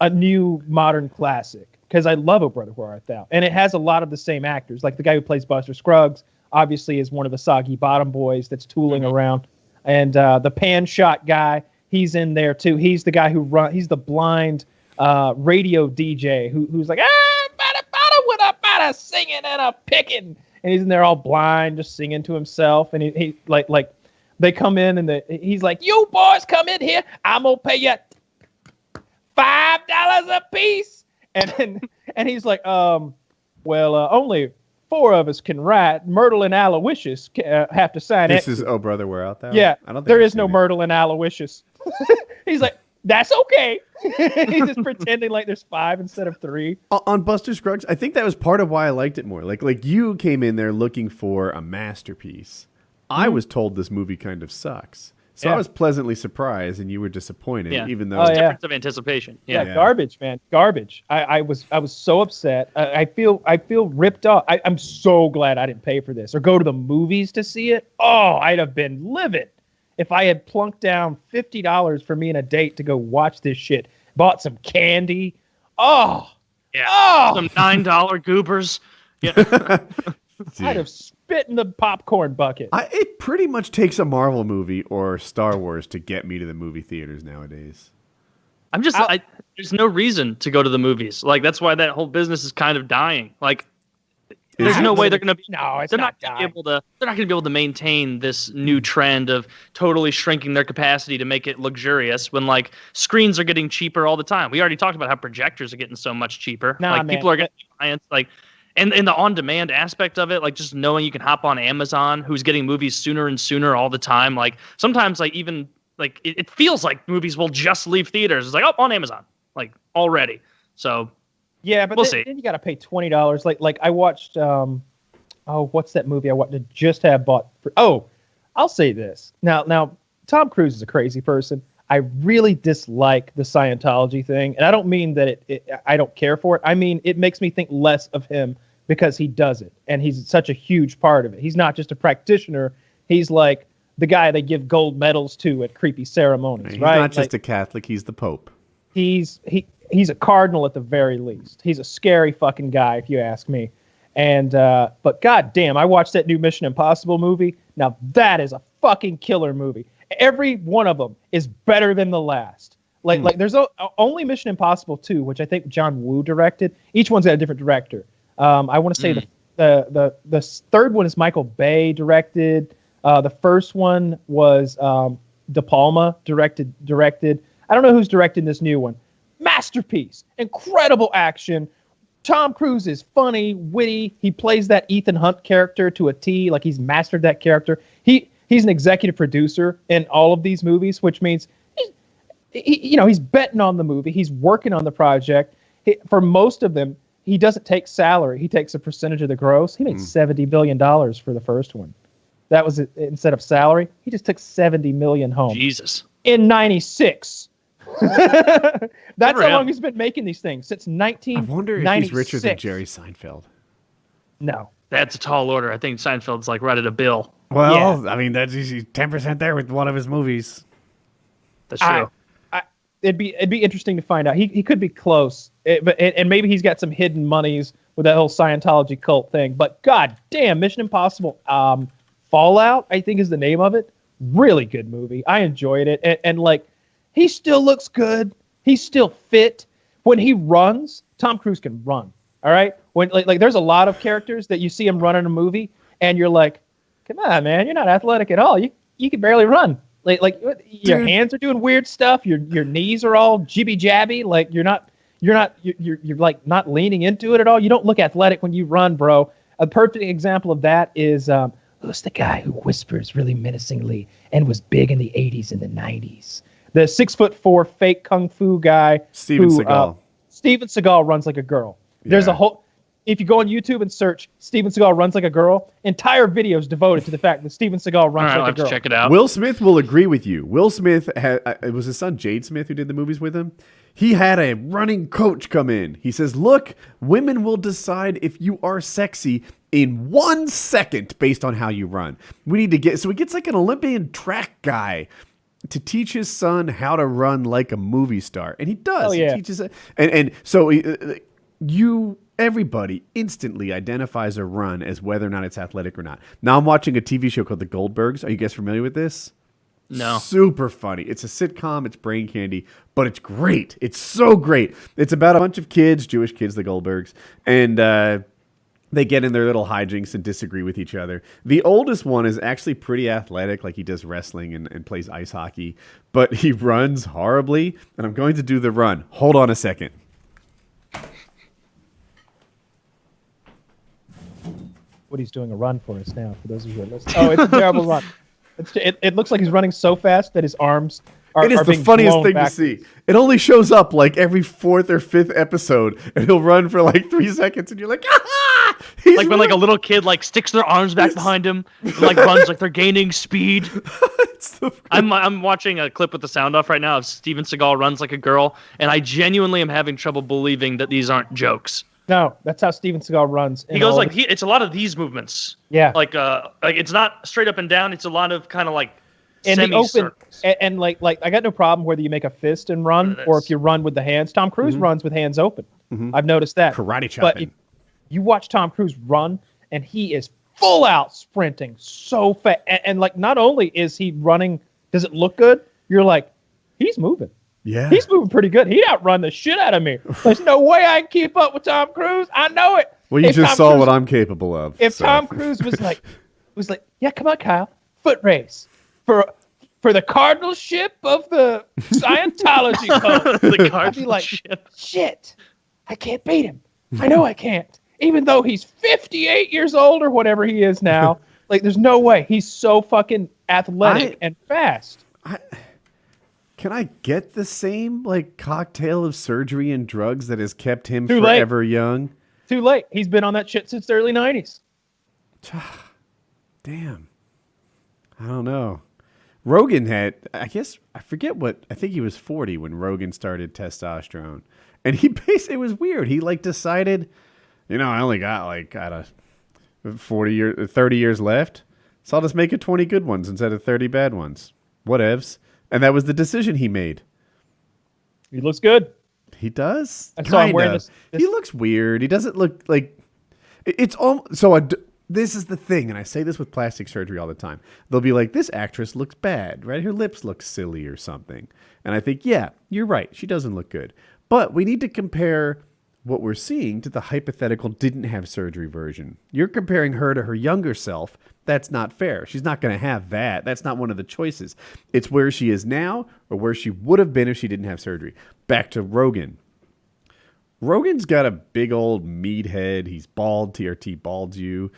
a new modern classic. Because I love Oh Brother, Where Art Thou? And it has a lot of the same actors. Like the guy who plays Buster Scruggs, obviously is one of the Soggy Bottom Boys that's tooling around. And the pan shot guy, he's in there too. He's the guy he's the blind radio DJ who's like, what about singing and a picking. And he's in there all blind, just singing to himself. And he like they come in and he's like, you boys come in here. I'm going to pay you $5 a piece. And he's like, only 4 of us can write. Myrtle and Aloysius have to sign it. This is Oh Brother, Where Art Thou? Yeah, I don't think there is no Myrtle and Aloysius. He's like, that's okay. He's just pretending like there's 5 instead of 3. On Buster Scruggs, I think that was part of why I liked it more. Like you came in there looking for a masterpiece. I was told this movie kind of sucks. So I was pleasantly surprised, and you were disappointed, even though difference of anticipation. Yeah, garbage, man, garbage. I was so upset. I feel ripped off. I'm so glad I didn't pay for this or go to the movies to see it. Oh, I'd have been livid if I had plunked down $50 for me and a date to go watch this shit. Bought some candy. Oh, yeah, some $9 goobers. Yeah. I'd have spit in the popcorn bucket. It pretty much takes a Marvel movie or Star Wars to get me to the movie theaters nowadays. There's no reason to go to the movies. Like that's why that whole business is kind of dying. Like there's no way they're going to be. No, they're not going to be able to. They're not going to be able to maintain this new trend of totally shrinking their capacity to make it luxurious when like screens are getting cheaper all the time. We already talked about how projectors are getting so much cheaper. People are getting clients like. And the on-demand aspect of it, like just knowing you can hop on Amazon, who's getting movies sooner and sooner all the time. Like sometimes, like even like it feels like movies will just leave theaters. It's like on Amazon, like already. So yeah, but then you got to pay $20. Like I watched, what's that movie I watched? Just have bought. I'll say this now. Tom Cruise is a crazy person. I really dislike the Scientology thing, and I don't mean that I don't care for it. I mean it makes me think less of him. Because he does it, and he's such a huge part of it. He's not just a practitioner. He's like the guy they give gold medals to at creepy ceremonies, he's right? He's not just a Catholic. He's the Pope. He's a cardinal at the very least. He's a scary fucking guy, if you ask me. And but goddamn, I watched that new Mission Impossible movie. Now that is a fucking killer movie. Every one of them is better than the last. Like there's only Mission Impossible 2, which I think John Woo directed. Each one's got a different director. I want to say the third one is Michael Bay directed. The first one was De Palma directed. I don't know who's directing this new one. Masterpiece, incredible action, Tom Cruise is funny, witty. He plays that Ethan Hunt character to a T. Like he's mastered that character. He's an executive producer in all of these movies, which means he's betting on the movie. He's working on the project. For most of them, he doesn't take salary. He takes a percentage of the gross. He made $70 million for the first one. That was it. Instead of salary. He just took $70 million home. Jesus. In 96. That's how him. long he's been making these things, since 1996. I wonder if he's richer than Jerry Seinfeld. No. That's a tall order. I think Seinfeld's like right at a bill. Well, yeah. I mean, that's usually 10% there with one of his movies. That's true. It'd be interesting to find out. He could be close, and maybe he's got some hidden monies with that whole Scientology cult thing. But god damn, Mission Impossible Fallout, I think is the name of it. Really good movie. I enjoyed it, and like he still looks good. He's still fit. When he runs, Tom Cruise can run. All right. When like there's a lot of characters that you see him run in a movie, and you're like, come on, man, you're not athletic at all. You can barely run. Like your hands are doing weird stuff. Your knees are all jibby jabby. Like you're like not leaning into it at all. You don't look athletic when you run, bro. A perfect example of that is who's the guy who whispers really menacingly and was big in the 80s and the 90s? The 6'4" fake kung fu guy. Steven Seagal. Steven Seagal runs like a girl. There's a whole. If you go on YouTube and search Steven Seagal runs like a girl, entire videos devoted to the fact that Steven Seagal runs like a girl. Check it out. Will Smith will agree with you. Will Smith it was his son Jade Smith who did the movies with him. He had a running coach come in. He says, "Look, women will decide if you are sexy in 1 second based on how you run. We need to get." So he gets like an Olympian track guy to teach his son how to run like a movie star, and he does. Oh, yeah. He teaches it, and so everybody instantly identifies a run as whether or not it's athletic or not. Now I'm watching a TV show called The Goldbergs. Are you guys familiar with this? No. Super funny. It's a sitcom. It's brain candy, but it's great. It's so great. It's about a bunch of kids, Jewish kids, the Goldbergs, and they get in their little hijinks and disagree with each other. The oldest one is actually pretty athletic, like he does wrestling and plays ice hockey, but he runs horribly, and I'm going to do the run. Hold on a second. Woody's doing a run for us now, for those of you who are listening. Oh, it's a terrible run. It looks like he's running so fast that his arms are It is the funniest thing to see. It only shows up like every 4th or 5th episode, and he'll run for like 3 seconds, and you're like, ah! Like when like a little kid like sticks their arms back behind him and like runs like they're gaining speed. I'm watching a clip with the sound off right now of Steven Seagal runs like a girl, and I genuinely am having trouble believing that these aren't jokes. No, that's how Steven Seagal runs. He goes like it's a lot of these movements. Yeah, like it's not straight up and down. It's a lot of kind of like in the open, and like I got no problem whether you make a fist and run or if you run with the hands. Tom Cruise runs with hands open. I've noticed that. Karate chopping. But if you watch Tom Cruise run, and he is full out sprinting so fast, and like not only is he running, does it look good? You're like, he's moving. Yeah. He's moving pretty good. He'd outrun the shit out of me. There's no way I can keep up with Tom Cruise. I know it. Well, you just saw what I'm capable of. If Tom Cruise was like, yeah, come on, Kyle, foot race for the cardinalship of the Scientology code. The I'd be like, cardinalship. shit, I can't beat him. I know I can't. Even though he's 58 years old or whatever he is now. Like, there's no way. He's so fucking athletic and fast. Can I get the same like cocktail of surgery and drugs that has kept him Too forever young? Too late. He's been on that shit since the early 90s. Damn. I don't know. Rogan had, I think he was 40 when Rogan started testosterone. And it was weird. He like decided, I only got like, 30 years left. So I'll just make it 20 good ones instead of 30 bad ones. Whatevs. And that was the decision he made. He looks good. He does. And so I'm wearing this. He looks weird. He doesn't look like it's almost this is the thing, and I say this with plastic surgery all the time. They'll be like, this actress looks bad, right? Her lips look silly or something. And I think, yeah, you're right. She doesn't look good. But we need to compare what we're seeing to the hypothetical didn't have surgery version. You're comparing her to her younger self. That's not fair. She's not going to have that. That's not one of the choices. It's where she is now or where she would have been if she didn't have surgery. Back to Rogan. Rogan's got a big old meat head. He's bald. TRT balds you.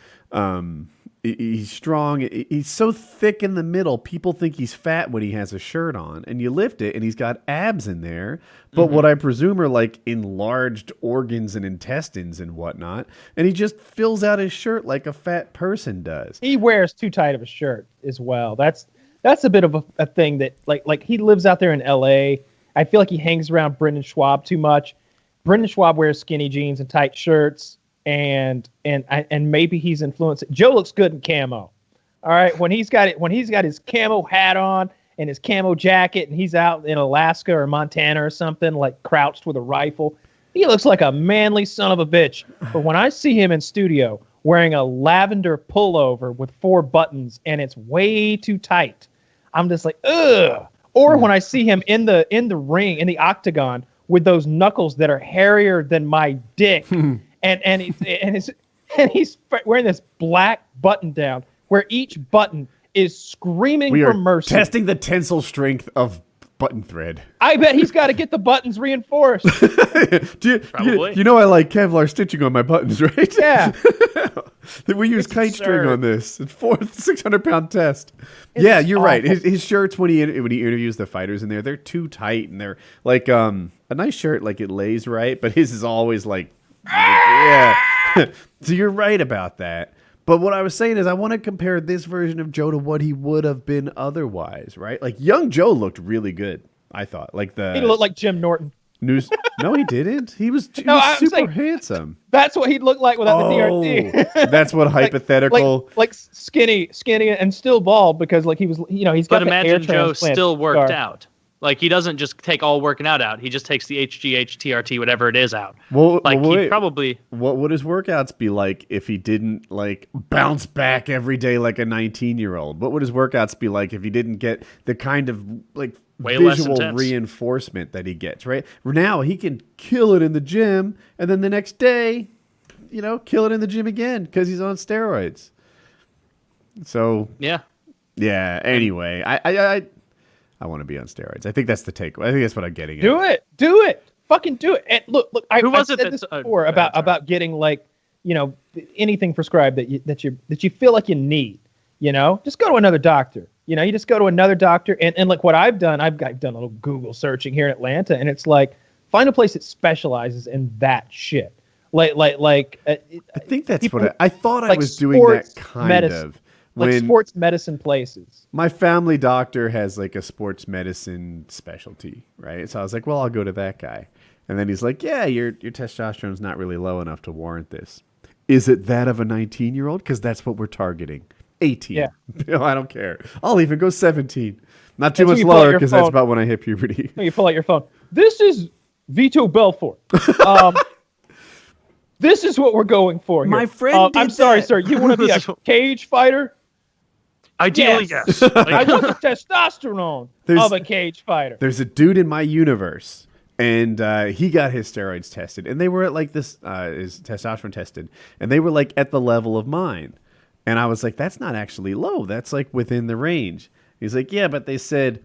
He's strong. He's so thick in the middle. People think he's fat when he has a shirt on, and you lift it, and he's got abs in there. But what I presume are like enlarged organs and intestines and whatnot. And he just fills out his shirt like a fat person does. He wears too tight of a shirt as well. That's a bit of a thing that like he lives out there in L.A. I feel like he hangs around Brendan Schwab too much. Brendan Schwab wears skinny jeans and tight shirts. And maybe he's influenced. Joe looks good in camo. All right, when he's got his camo hat on and his camo jacket, and he's out in Alaska or Montana or something, like crouched with a rifle, he looks like a manly son of a bitch. But when I see him in studio wearing a lavender pullover with 4 buttons and it's way too tight, I'm just like, ugh. Or when I see him in the ring, in the octagon, with those knuckles that are hairier than my dick. And he's wearing this black button down where each button is screaming for mercy. Testing the tensile strength of button thread. I bet he's got to get the buttons reinforced. Probably. You know I like Kevlar stitching on my buttons, right? Yeah. We use It's kite string absurd. on this. It's 600-pound test. Yeah, you're right. His shirts when he interviews the fighters in there, they're too tight and they're like a nice shirt, like it lays right, but his is always like. Yeah. So you're right about that. But what I was saying is I want to compare this version of Joe to what he would have been otherwise, right? Like young Joe looked really good, I thought. Like He looked like Jim Norton. No, he didn't. He was I'm super saying, handsome. That's what he'd look like without the DRT. That's what hypothetical. like skinny and still bald because like he was, he's got But the imagine air Joe transplant still worked scar. out. Like he doesn't just take all working out. He just takes the HGH, TRT, whatever it is out. He'd probably. What would his workouts be like if he didn't like bounce back every day like a 19-year-old? What would his workouts be like if he didn't get the kind of like Way less visual intense. reinforcement that he gets? Right now, he can kill it in the gym, and then the next day, kill it in the gym again because he's on steroids. So Yeah. Anyway, I want to be on steroids. I think that's the takeaway. I think that's what I'm getting at. Do it. Fucking do it. And look. I've said it this that's- before go ahead, sorry. about getting like, anything prescribed that you feel like you need. Just go to another doctor. You just go to another doctor. And like what I've done, I've done a little Google searching here in Atlanta, and it's like find a place that specializes in that shit. I think that's people- what I thought. I like was doing that sports kind medicine. of. Like sports medicine places. My family doctor has like a sports medicine specialty, right? So I was like, well, I'll go to that guy. And then he's like, yeah, your testosterone's not really low enough to warrant this. Is it that of a 19-year-old? Because that's what we're targeting. 18. Yeah. No, I don't care. I'll even go 17. Not too That's when much you pull out lower your because that's phone. about when I hit puberty. You pull out your phone. This is Vito Belfort. This is what we're going for here. My friend I'm did sorry, that. sir. You want to be a cage fighter? Ideally, yes. I want the testosterone of a cage fighter. There's a dude in my universe, and he got his steroids tested, and they were at like this, his testosterone tested, and they were like at the level of mine. And I was like, that's not actually low. That's like within the range. He's like, yeah, but they said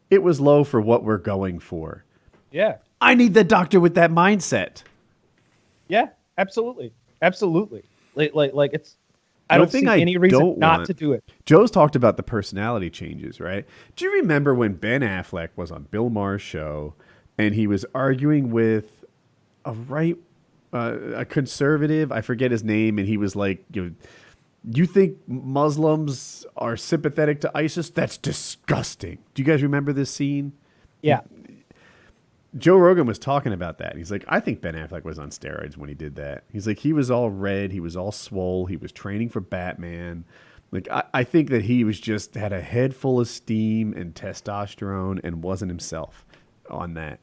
it was low for what we're going for. Yeah. I need the doctor with that mindset. Yeah, absolutely. Absolutely. Like it's, I don't see any reason not to do it. Joe's talked about the personality changes, right? Do you remember when Ben Affleck was on Bill Maher's show and he was arguing with a conservative, I forget his name, and he was like, you think Muslims are sympathetic to ISIS? That's disgusting. Do you guys remember this scene? Yeah. Joe Rogan was talking about that. He's like, I think Ben Affleck was on steroids when he did that. He's like, he was all red. He was all swole. He was training for Batman. Like, I think that he was just had a head full of steam and testosterone and wasn't himself on that.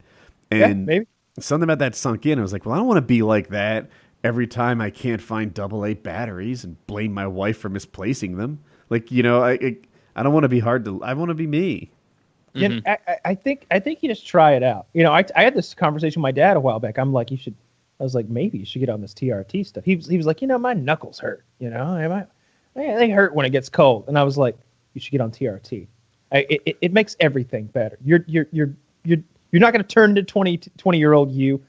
And Yeah, maybe. something about that sunk in. I was like, well, I don't want to be like that every time I can't find AA batteries and blame my wife for misplacing them. Like, I don't want to be I want to be me. Yeah, I think you just try it out. I had this conversation with my dad a while back. I'm like, I was like, maybe you should get on this TRT stuff. He was like, my knuckles hurt. They hurt when it gets cold. And I was like, you should get on TRT. It makes everything better. You're not going to turn into 20-year-old you.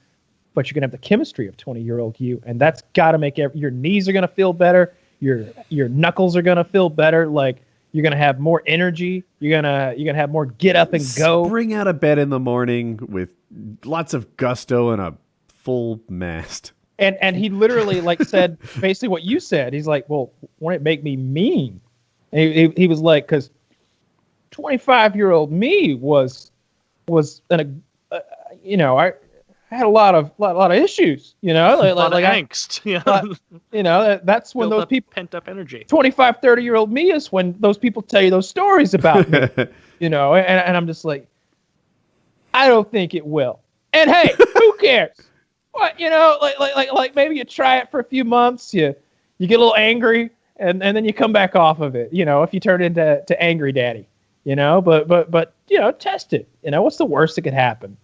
but you're gonna have the chemistry of 20-year-old you, and that's got to make your knees are gonna feel better, your knuckles are gonna feel better, like you're gonna have more energy, you're gonna have more get up and go. Spring out of bed in the morning with lots of gusto and a full mast. And he literally like said basically what you said. He's like, well, won't it make me mean? And he was like, because 25-year-old me was an I had a lot of issues, a lot of angst. That's when those people pent up energy. 25, 30-year-old me is when those people tell you those stories about me, and I'm just like, I don't think it will. And hey, who cares? What, like maybe you try it for a few months, you get a little angry, and then you come back off of it, if you turn into angry daddy, but test it. What's the worst that could happen?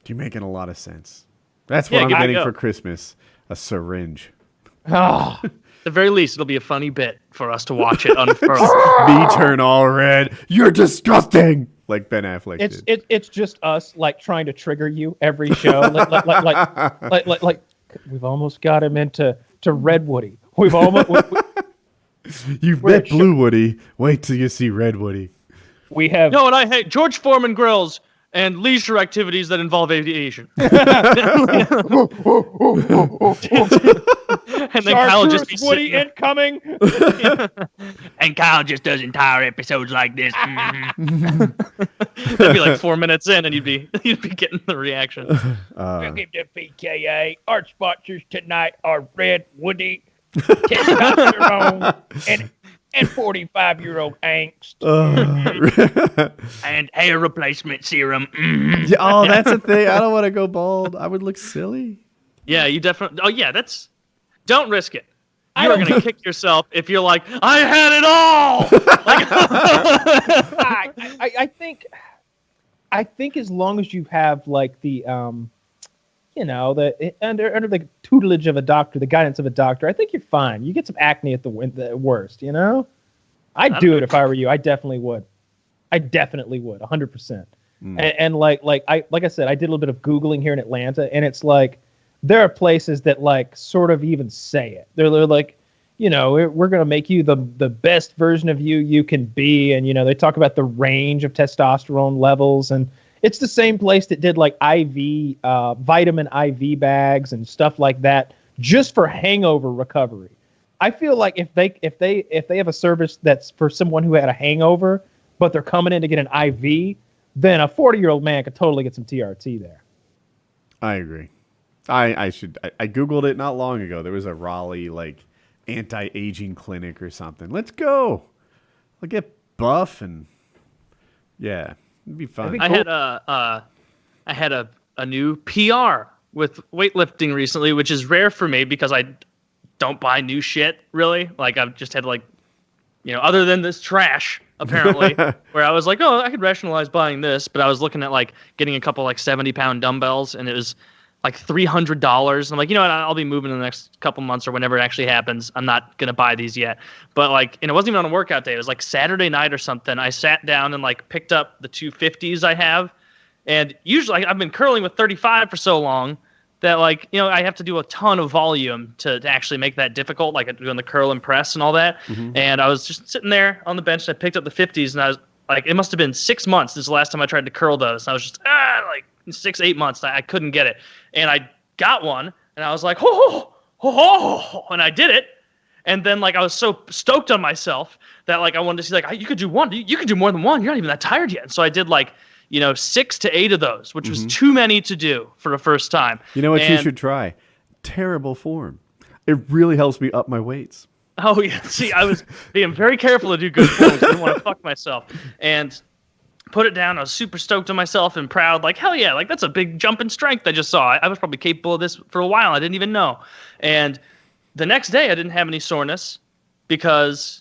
You're making a lot of sense. That's what I'm getting for Christmas, a syringe. Ah. At the very least, it'll be a funny bit for us to watch it unfurl. Me turn all red. You're disgusting. Like Ben Affleck did. It's just us like trying to trigger you every show. like we've almost got him into Red Woody. We've almost You've met Blue Woody. Wait till you see Red Woody. We have and I hate George Foreman grills and leisure activities that involve aviation. And then Kyle just be Woody incoming. And Kyle just does entire episodes like this. That'd be like 4 minutes in, and you'd be getting the reaction. Welcome to PKA. Our sponsors tonight are Red Woody, testosterone, and 45-year-old angst. And hair replacement serum. Yeah, oh, that's a thing. I don't want to go bald. I would look silly. Yeah, you definitely. Oh, yeah, don't risk it. You're going to kick yourself if you're like, I had it all. I think as long as you have like the under the tutelage of a doctor, the guidance of a doctor, I think you're fine. You get some acne at the worst, I'd do it if I were you. I definitely would. 100%. And like I said, I did a little bit of Googling here in Atlanta, and it's like there are places that like sort of even say it. They're like, we're going to make you the best version of you can be. And, they talk about the range of testosterone levels. And it's the same place that did like IV, vitamin IV bags and stuff like that just for hangover recovery. I feel like if they have a service that's for someone who had a hangover, but they're coming in to get an IV, then a 40-year-old man could totally get some TRT there. I agree. I Googled it not long ago. There was a Raleigh like anti-aging clinic or something. Let's go. I'll get buff and yeah, it'd be fun. I had a new PR with weightlifting recently, which is rare for me because I don't buy new shit really. Like I've just had like, other than this trash apparently, where I was like, oh, I could rationalize buying this, but I was looking at like getting a couple like 70-pound dumbbells, and it was like $300. I'm like, what? I'll be moving in the next couple months or whenever it actually happens. I'm not gonna buy these yet. But like, and it wasn't even on a workout day. It was like Saturday night or something. I sat down and like picked up the 250s I have, and usually I've been curling with 35 for so long that like, I have to do a ton of volume to actually make that difficult, like doing the curl and press and all that. Mm-hmm. And I was just sitting there on the bench, and I picked up the 50s, and I was like, it must have been 6 months. This is the last time I tried to curl those. And I was just like 6-8 months. I couldn't get it. And I got one, and I was like, and I did it. And then like I was so stoked on myself that like I wanted to see like you could do one. You could do more than one. You're not even that tired yet. And so I did like 6 to 8 of those, which was too many to do for the first time. You know what you should try? Terrible form. It really helps me up my weights. Oh yeah. See, I was being very careful to do good forms. I didn't want to fuck myself. And put it down. I was super stoked on myself and proud. Like, hell yeah, like that's a big jump in strength I just saw. I was probably capable of this for a while. I didn't even know. And the next day I didn't have any soreness because,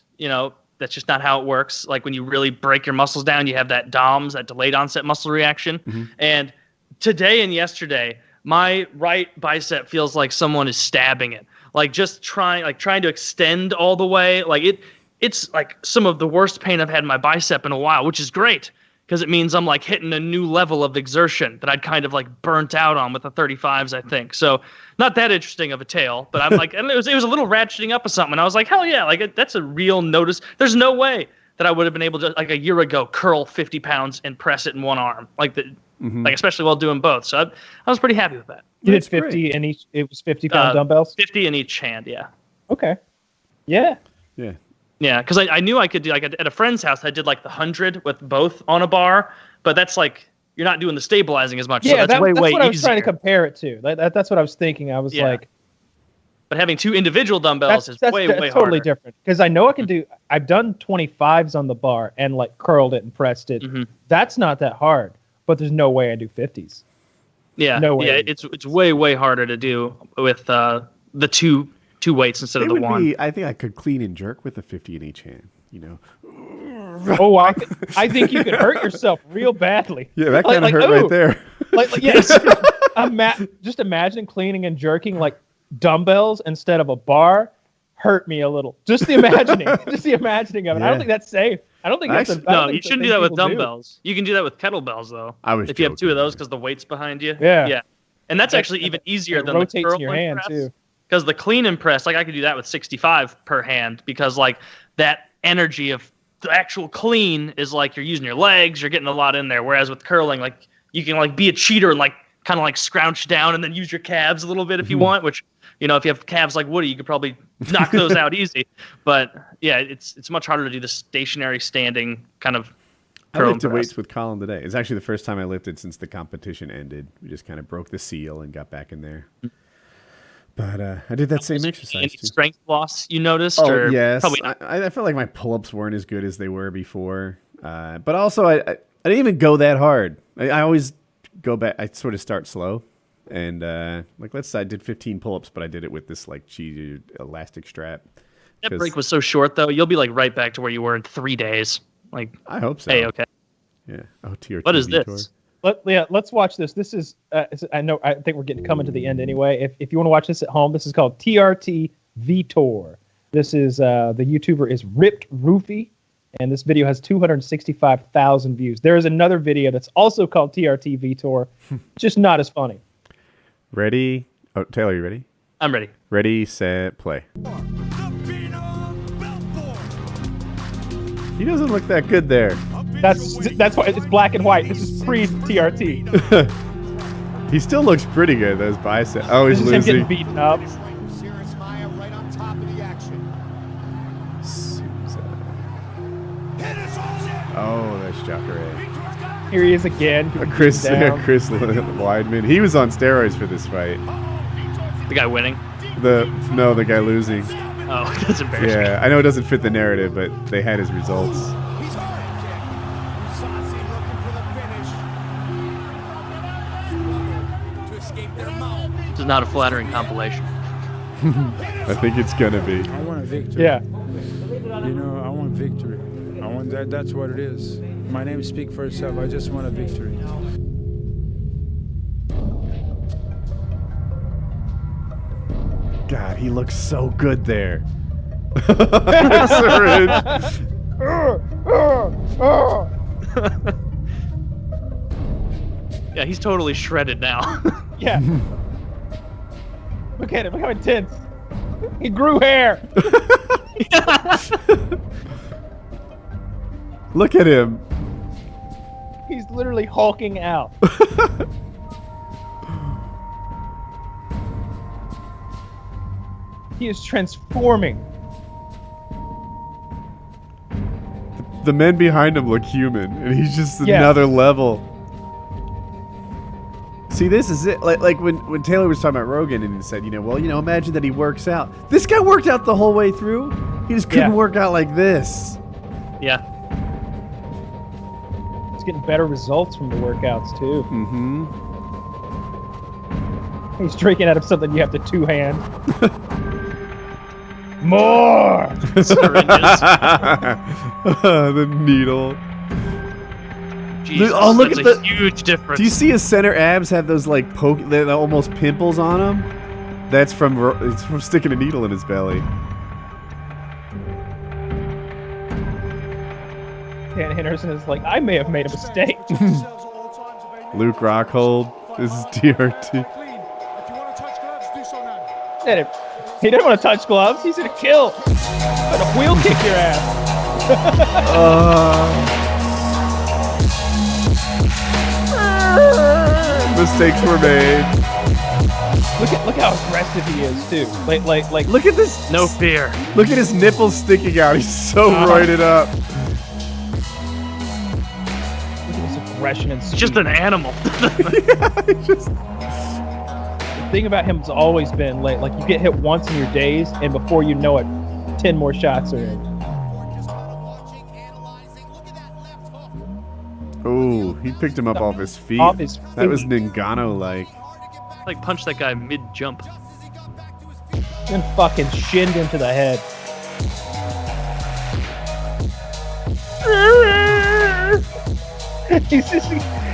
that's just not how it works. Like when you really break your muscles down, you have that DOMS, that delayed onset muscle reaction. Mm-hmm. And today and yesterday, my right bicep feels like someone is stabbing it. Like just trying to extend all the way. Like it's like some of the worst pain I've had in my bicep in a while, which is great. because it means I'm like hitting a new level of exertion that I'd kind of like burnt out on with the 35s, I think. So not that interesting of a tale, but I'm like, and it was a little ratcheting up of something. And I was like, hell yeah, like that's a real notice. There's no way that I would have been able to, like a year ago, curl 50 pounds and press it in one arm, like like especially while doing both. So I was pretty happy with that. You did 50 in each. It was 50-pound dumbbells. 50 in each hand, yeah. Okay. Yeah. Yeah. Yeah, because I knew I could do, like at a friend's house, I did like the 100 with both on a bar, but that's like, you're not doing the stabilizing as much. Yeah, so that's way what I was easier. trying to compare it to. That's what I was thinking. I was like, but having two individual dumbbells is way totally harder. different. Because I know I can do. I've done 25s on the bar and like curled it and pressed it. That's not that hard. But there's no way I do 50s. Yeah, no way. Yeah, it's way harder to do with the two weights instead of the one. I think I could clean and jerk with a 50 in each hand. You know. Oh, I think you could hurt yourself real badly. Yeah, that kind of hurt right there. Yes. Just imagine cleaning and jerking like dumbbells instead of a bar hurt me a little. Just the imagining of it. Yeah. I don't think that's safe. I don't think Actually, no, you shouldn't do that with dumbbells. You can do that with kettlebells though. If you have two of those because the weight's behind you. Yeah. And that's actually even easier than the curl in your hand too. Because the clean and press, like I could do that with 65 per hand because like that energy of the actual clean is like you're using your legs, you're getting a lot in there. Whereas with curling, like you can like be a cheater and like kind of like scrouch down and then use your calves a little bit if you want, which, you know, if you have calves like Woody, you could probably knock those out easy. But yeah, it's much harder to do the stationary standing kind of curl. I lifted weights with Colin today. It's actually the first time I lifted since the competition ended. We just kind of broke the seal and got back in there. But I did that same exercise. Any too. strength loss you noticed? Oh, or yes. Probably I felt like my pull-ups weren't as good as they were before. But also, I didn't even go that hard. I always go back. I sort of start slow. And like, let's say I did 15 pull-ups, but I did it with this like cheated elastic strap. That break was so short, though. You'll be like right back to where you were in 3 days. Like, I hope so. Hey, okay. Yeah. Oh, TRT What is Tour. this? Let's watch this. This is I think we're coming to the end anyway. If you want to watch this at home, this is called TRT Vitor. This is the YouTuber is Ripped Roofie, and this video has 265,000 views. There is another video that's also called TRT Vitor, just not as funny. Ready? Oh, Taylor, you ready? I'm ready. Ready, set, play. He doesn't look that good there. That's why it's black and white. This is pre-TRT. He still looks pretty good. Those biceps. Oh, he's This is him losing. getting beaten up. Oh, that's Jacare. Here he is again. Chris down. Weidman. He was on steroids for this fight. The guy winning? The guy losing. Oh, that's embarrassing. Yeah, I know it doesn't fit the narrative, but they had his results. This is not a flattering compilation. I think it's gonna be. I want a victory. Yeah. You know, I want victory. I want that. That's what it is. My name speaks for itself. I just want a victory. God, he looks so good there. Syringe. Yeah, he's totally shredded now. Yeah. Look at him. Look how intense. He grew hair. Look at him. He's literally hulking out. He is transforming. The men behind him look human, and he's just Yeah. another level. See, this is it. Like when Taylor was talking about Rogan, and he said, imagine that he works out. This guy worked out the whole way through. He just couldn't work out like this. Yeah. He's getting better results from the workouts too. Mm-hmm. He's drinking out of something you have to two-hand. More. Syringes. The needle. Jesus, Oh, look that's at a the- huge difference. Do you see his center abs have those like they're almost pimples on them? It's from sticking a needle in his belly. Dan Henderson is like, I may have made a mistake. Luke Rockhold. This is TRT. He didn't want to touch gloves. He's gonna kill. Gonna wheel kick your ass. Mistakes were made. Look how aggressive he is too. Like Look at this. No fear. Look at his nipples sticking out. He's so roided up. look at his aggression and speed. He's just an animal. The thing about him has always been like you get hit once in your days, and before you know it, 10 more shots are in. Oh, he picked him up off his feet. Off his That was feet. Ngannou-like. Like punch that guy mid-jump. And fucking shinned into the head.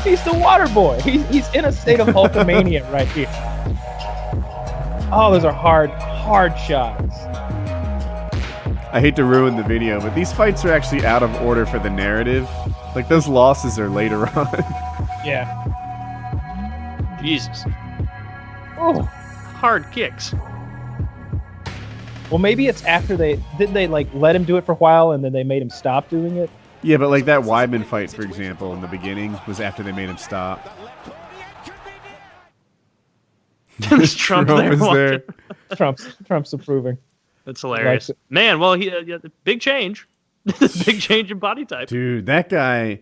He's the water boy. He's in a state of Hulkamania right here. Oh, those are hard shots. I hate to ruin the video, but these fights are actually out of order for the narrative. Like, those losses are later on. Yeah. Jesus. Oh. Hard kicks. Well, maybe it's after they like let him do it for a while and then they made him stop doing it. Yeah, but like that Weidman fight, for example, in the beginning was after they made him stop. There's Trump there. is there. Trump's approving. That's hilarious. Likes it. Man, well, big change. Big change in body type. Dude, that guy.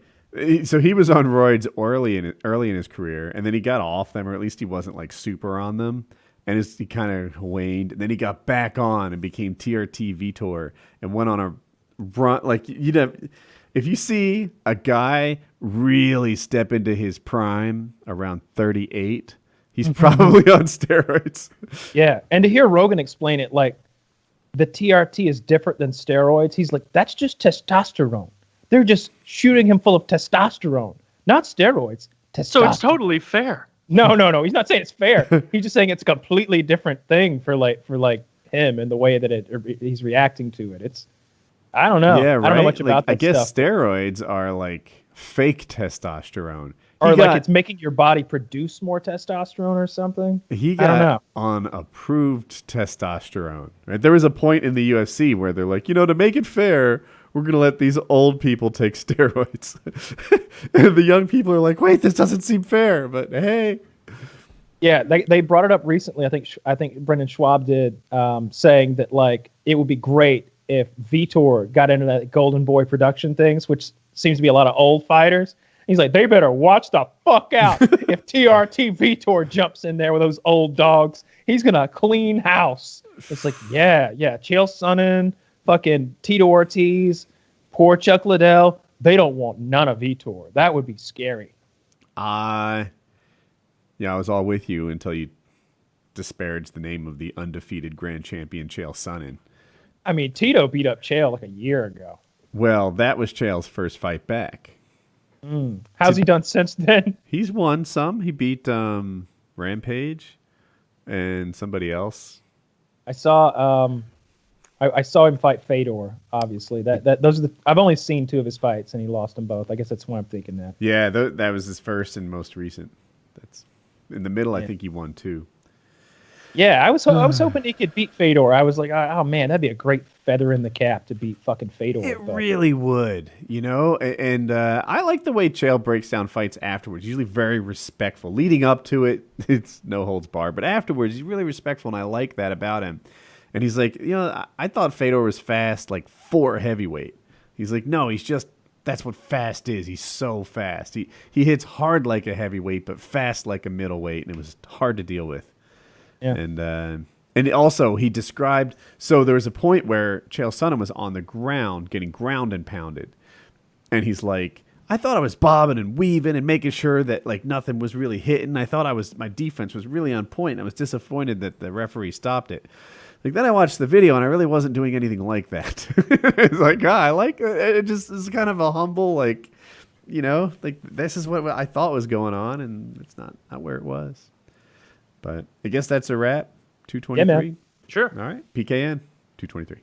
So he was on roids early in his career, and then he got off them, or at least he wasn't like super on them, and he kind of waned. And then he got back on and became TRT Vitor and went on a run. Like if you see a guy really step into his prime around 38, he's probably on steroids. Yeah, and to hear Rogan explain it, like the TRT is different than steroids. He's like, that's just testosterone. They're just shooting him full of testosterone, not steroids. Testosterone. So it's totally fair. No. He's not saying it's fair. He's just saying it's a completely different thing for him and the way that he's reacting to it. It's, I don't know. Yeah, right. I don't know much about that I guess stuff. steroids are like fake testosterone. Or like it's making your body produce more testosterone or something. He I don't know. got on approved testosterone. Right? There was a point in the UFC where they're like, to make it fair, we're going to let these old people take steroids. And the young people are like, wait, this doesn't seem fair, but hey. Yeah, they brought it up recently. I think Brendan Schwab did, saying that like it would be great if Vitor got into that Golden Boy production things, which seems to be a lot of old fighters. He's like, they better watch the fuck out. If TRT Vitor jumps in there with those old dogs, he's gonna clean house. It's like, yeah, Chael Sonnen, fucking Tito Ortiz, poor Chuck Liddell. They don't want none of Vitor. That would be scary. Yeah, I was all with you until you disparaged the name of the undefeated grand champion Chael Sonnen. I mean, Tito beat up Chael like a year ago. Well, that was Chael's first fight back. How's he done since then? He's won some. He beat Rampage and somebody else. I saw I saw him fight Fedor. Obviously, those are I've only seen 2 of his fights, and he lost them both. I guess that's why I'm thinking that. Yeah, that was his first and most recent. That's in the middle. Yeah. I think he won 2. Yeah, I was hoping he could beat Fedor. I was like, oh man, that'd be a great feather in the cap to beat fucking Fedor. It but really would, And I like the way Chael breaks down fights afterwards. Usually very respectful. Leading up to it, it's no holds barred. But afterwards, he's really respectful, and I like that about him. And he's like, I thought Fedor was fast, like for heavyweight. He's like, no, that's what fast is. He's so fast. He hits hard like a heavyweight, but fast like a middleweight, and it was hard to deal with. Yeah. And also he described, so there was a point where Chael Sonnen was on the ground getting ground and pounded, and he's like, I thought I was bobbing and weaving and making sure that like nothing was really hitting. I thought my defense was really on point. I was disappointed that the referee stopped it. Like then I watched the video and I really wasn't doing anything like that. It's like, I like it. Just is kind of a humble, like, like this is what I thought was going on, and it's not where it was. But I guess that's a wrap. 223. Sure. All right. PKN 223.